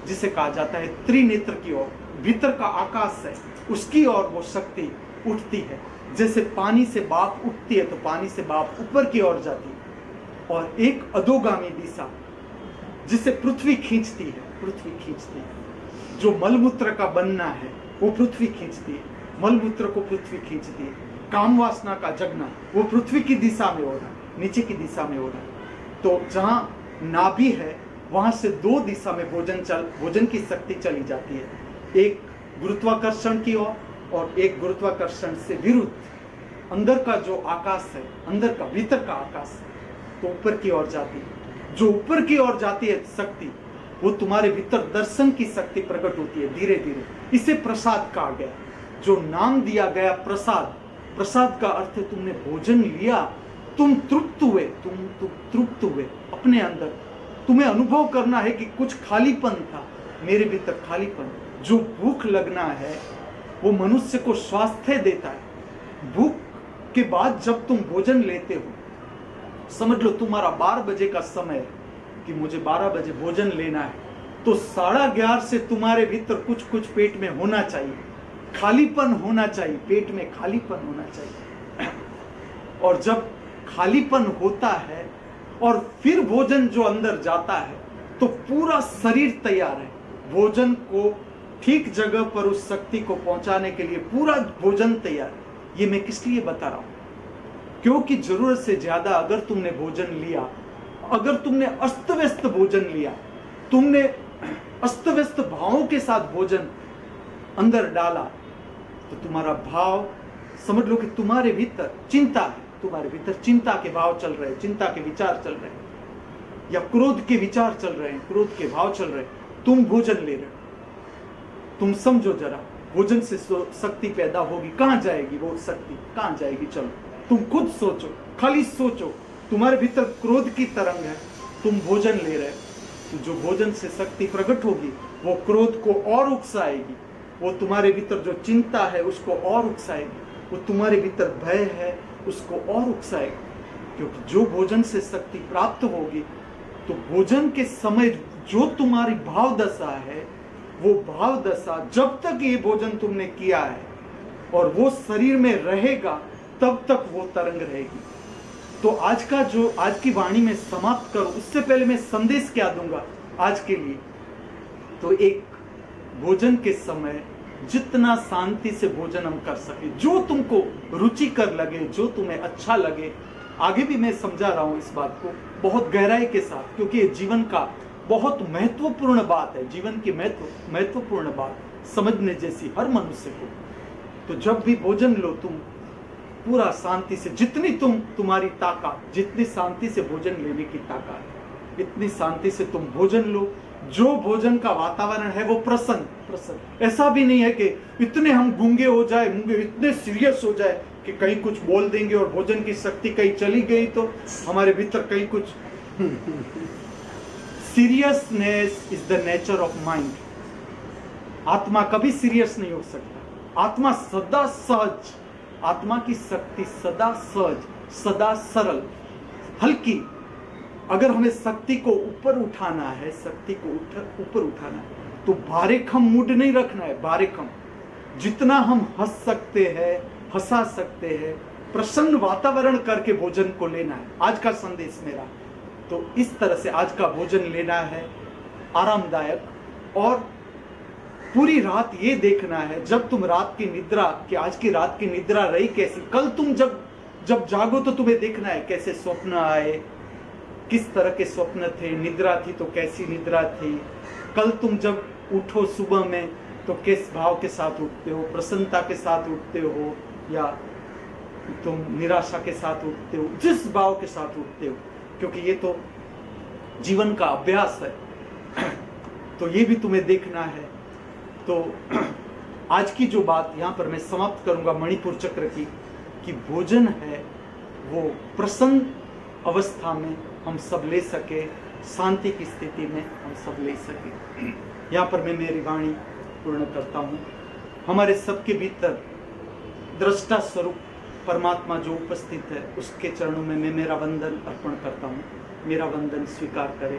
जिसे कहा जाता है त्रिनेत्र की ओर, भीतर का आकाश है, उसकी ओर वो शक्ति उठती है। जैसे पानी से भाप उठती है तो पानी से भाप ऊपर की ओर जाती है। और एक अधोगामी दिशा जिसे पृथ्वी खींचती है, पृथ्वी खींचती है। जो मलमूत्र का बनना है वो पृथ्वी खींचती है, मलमूत्र को पृथ्वी खींचती है। काम वासना का जगना वो पृथ्वी की दिशा में हो रहा है, नीचे की दिशा में हो रहा है। तो जहां नाभि है वहां से दो दिशा में भोजन की शक्ति चली जाती है, एक गुरुत्वाकर्षण की ओर और एक गुरुत्वाकर्षण से विरुद्ध। अंदर का जो आकाश है, अंदर का भीतर का आकाश है, तो ऊपर की ओर जाती है। जो ऊपर की ओर जाती है शक्ति, वो तुम्हारे भीतर दर्शन की शक्ति प्रकट होती है धीरे धीरे। इसे प्रसाद कहा गया, जो नाम दिया गया प्रसाद। प्रसाद का अर्थ है तुमने भोजन लिया, तुम तृप्त हुए, तुम तृप्त हुए, अपने अंदर तुम्हें अनुभव करना है कि कुछ खालीपन था, मेरे भीतर खालीपन। जो भूख लगना है वो मनुष्य को स्वास्थ्य देता है। भूख के बाद जब तुम भोजन लेते हो, समझ लो तुम्हारा 12 बजे का समय है कि मुझे 12 बजे भोजन लेना है, तो 11:30 से तुम्हारे भीतर कुछ कुछ पेट में होना चाहिए, खालीपन होना चाहिए, पेट में खालीपन होना चाहिए। और जब खालीपन होता है और फिर भोजन जो अंदर जाता है तो पूरा शरीर तैयार है भोजन को ठीक जगह पर उस शक्ति को पहुंचाने के लिए। पूरा भोजन तैयार है। ये मैं किस लिए बता रहा हूं? क्योंकि जरूरत से ज्यादा अगर तुमने भोजन लिया, अगर तुमने अस्त व्यस्त भोजन लिया, तुमने अस्त व्यस्त भावों के साथ भोजन अंदर डाला, तो तुम्हारा भाव, समझ लो कि तुम्हारे भीतर चिंता है, तुम्हारे भीतर चिंता के भाव चल रहे हैं, चिंता के विचार चल रहे हैं, या क्रोध के विचार चल रहे हैं, क्रोध के भाव चल रहे हैं। तुम भोजन ले रहे हो, तुम समझो जरा, भोजन से शक्ति पैदा होगी, कहां जाएगी वो शक्ति, कहां जाएगी? चलो तुम खुद सोचो, खाली सोचो। तुम्हारे भीतर क्रोध की तरंग है, तुम भोजन ले रहे हो, तो जो भोजन से शक्ति प्रकट होगी वो क्रोध को और उकसाएगी, वो तुम्हारे भीतर जो चिंता है उसको और उकसाएगी, वो तुम्हारे भीतर भय है उसको और उकसाएगी। क्योंकि जो भोजन से शक्ति प्राप्त होगी, तो भोजन के समय जो तुम्हारी भाव दशा है, वो भाव दशा जब तक ये भोजन तुमने किया है और वो शरीर में रहेगा, तब तक वो तरंग रहेगी। तो आज की वाणी में समाप्त करो, उससे पहले मैं संदेश क्या दूंगा आज के लिए। तो एक, भोजन के समय जितना शांति से भोजन हम कर सके, जो तुमको रुचिकर लगे, जो तुम्हें अच्छा लगे। आगे भी मैं समझा रहा हूं इस बात को बहुत गहराई के साथ, क्योंकि ये जीवन का बहुत महत्वपूर्ण बात है, जीवन की महत्वपूर्ण बात समझने जैसी हर मनुष्य को। तो जब भी भोजन लो, तुम पूरा शांति से, जितनी तुम्हारी ताकत, जितनी शांति से भोजन लेने की ताकत, इतनी शांति से तुम भोजन लो। जो भोजन का वातावरण है वो प्रसन्न। ऐसा भी नहीं है कि इतने हम गूंगे हो जाए, इतने सीरियस हो जाए कि कहीं कुछ बोल देंगे और भोजन की शक्ति कहीं चली गई तो हमारे भीतर कहीं कुछ। Seriousness is the nature of mind. आत्मा कभी सीरियस नहीं हो सकता। आत्मा सदा सहज, आत्मा की शक्ति सदा सहज, सदा सरल, हल्की। अगर हमें शक्ति को ऊपर उठाना है, शक्ति को ऊपर उठाना है, तो भारेखम मूड नहीं रखना है। भारेखम, जितना हम हंस सकते हैं, हंसा सकते हैं, प्रसन्न वातावरण करके भोजन को लेना है। आज का संदेश मेरा तो इस तरह से आज का भोजन लेना है, आरामदायक। और पूरी रात ये देखना है, जब तुम रात की निद्रा, कि आज की रात की निद्रा रही कैसी, कल तुम जब जागो तो तुम्हें देखना है कैसे स्वप्न आए, किस तरह के स्वप्न थे, निद्रा थी तो कैसी निद्रा थी। कल तुम जब उठो सुबह में तो किस भाव के साथ उठते हो, प्रसन्नता के साथ उठते हो या तुम निराशा के साथ उठते हो, जिस भाव के साथ उठते हो, क्योंकि ये तो जीवन का अभ्यास है। तो ये भी तुम्हें देखना है। तो आज की जो बात यहाँ पर मैं समाप्त करूंगा मणिपुर चक्र की, कि भोजन है वो प्रसन्न अवस्था में हम सब ले सके, शांति की स्थिति में हम सब ले सके। यहाँ पर मैं मेरी वाणी पूर्ण करता हूँ। हमारे सबके भीतर दृष्टा स्वरूप परमात्मा जो उपस्थित है, उसके चरणों में मैं मेरा वंदन अर्पण करता हूँ। मेरा वंदन स्वीकार करें।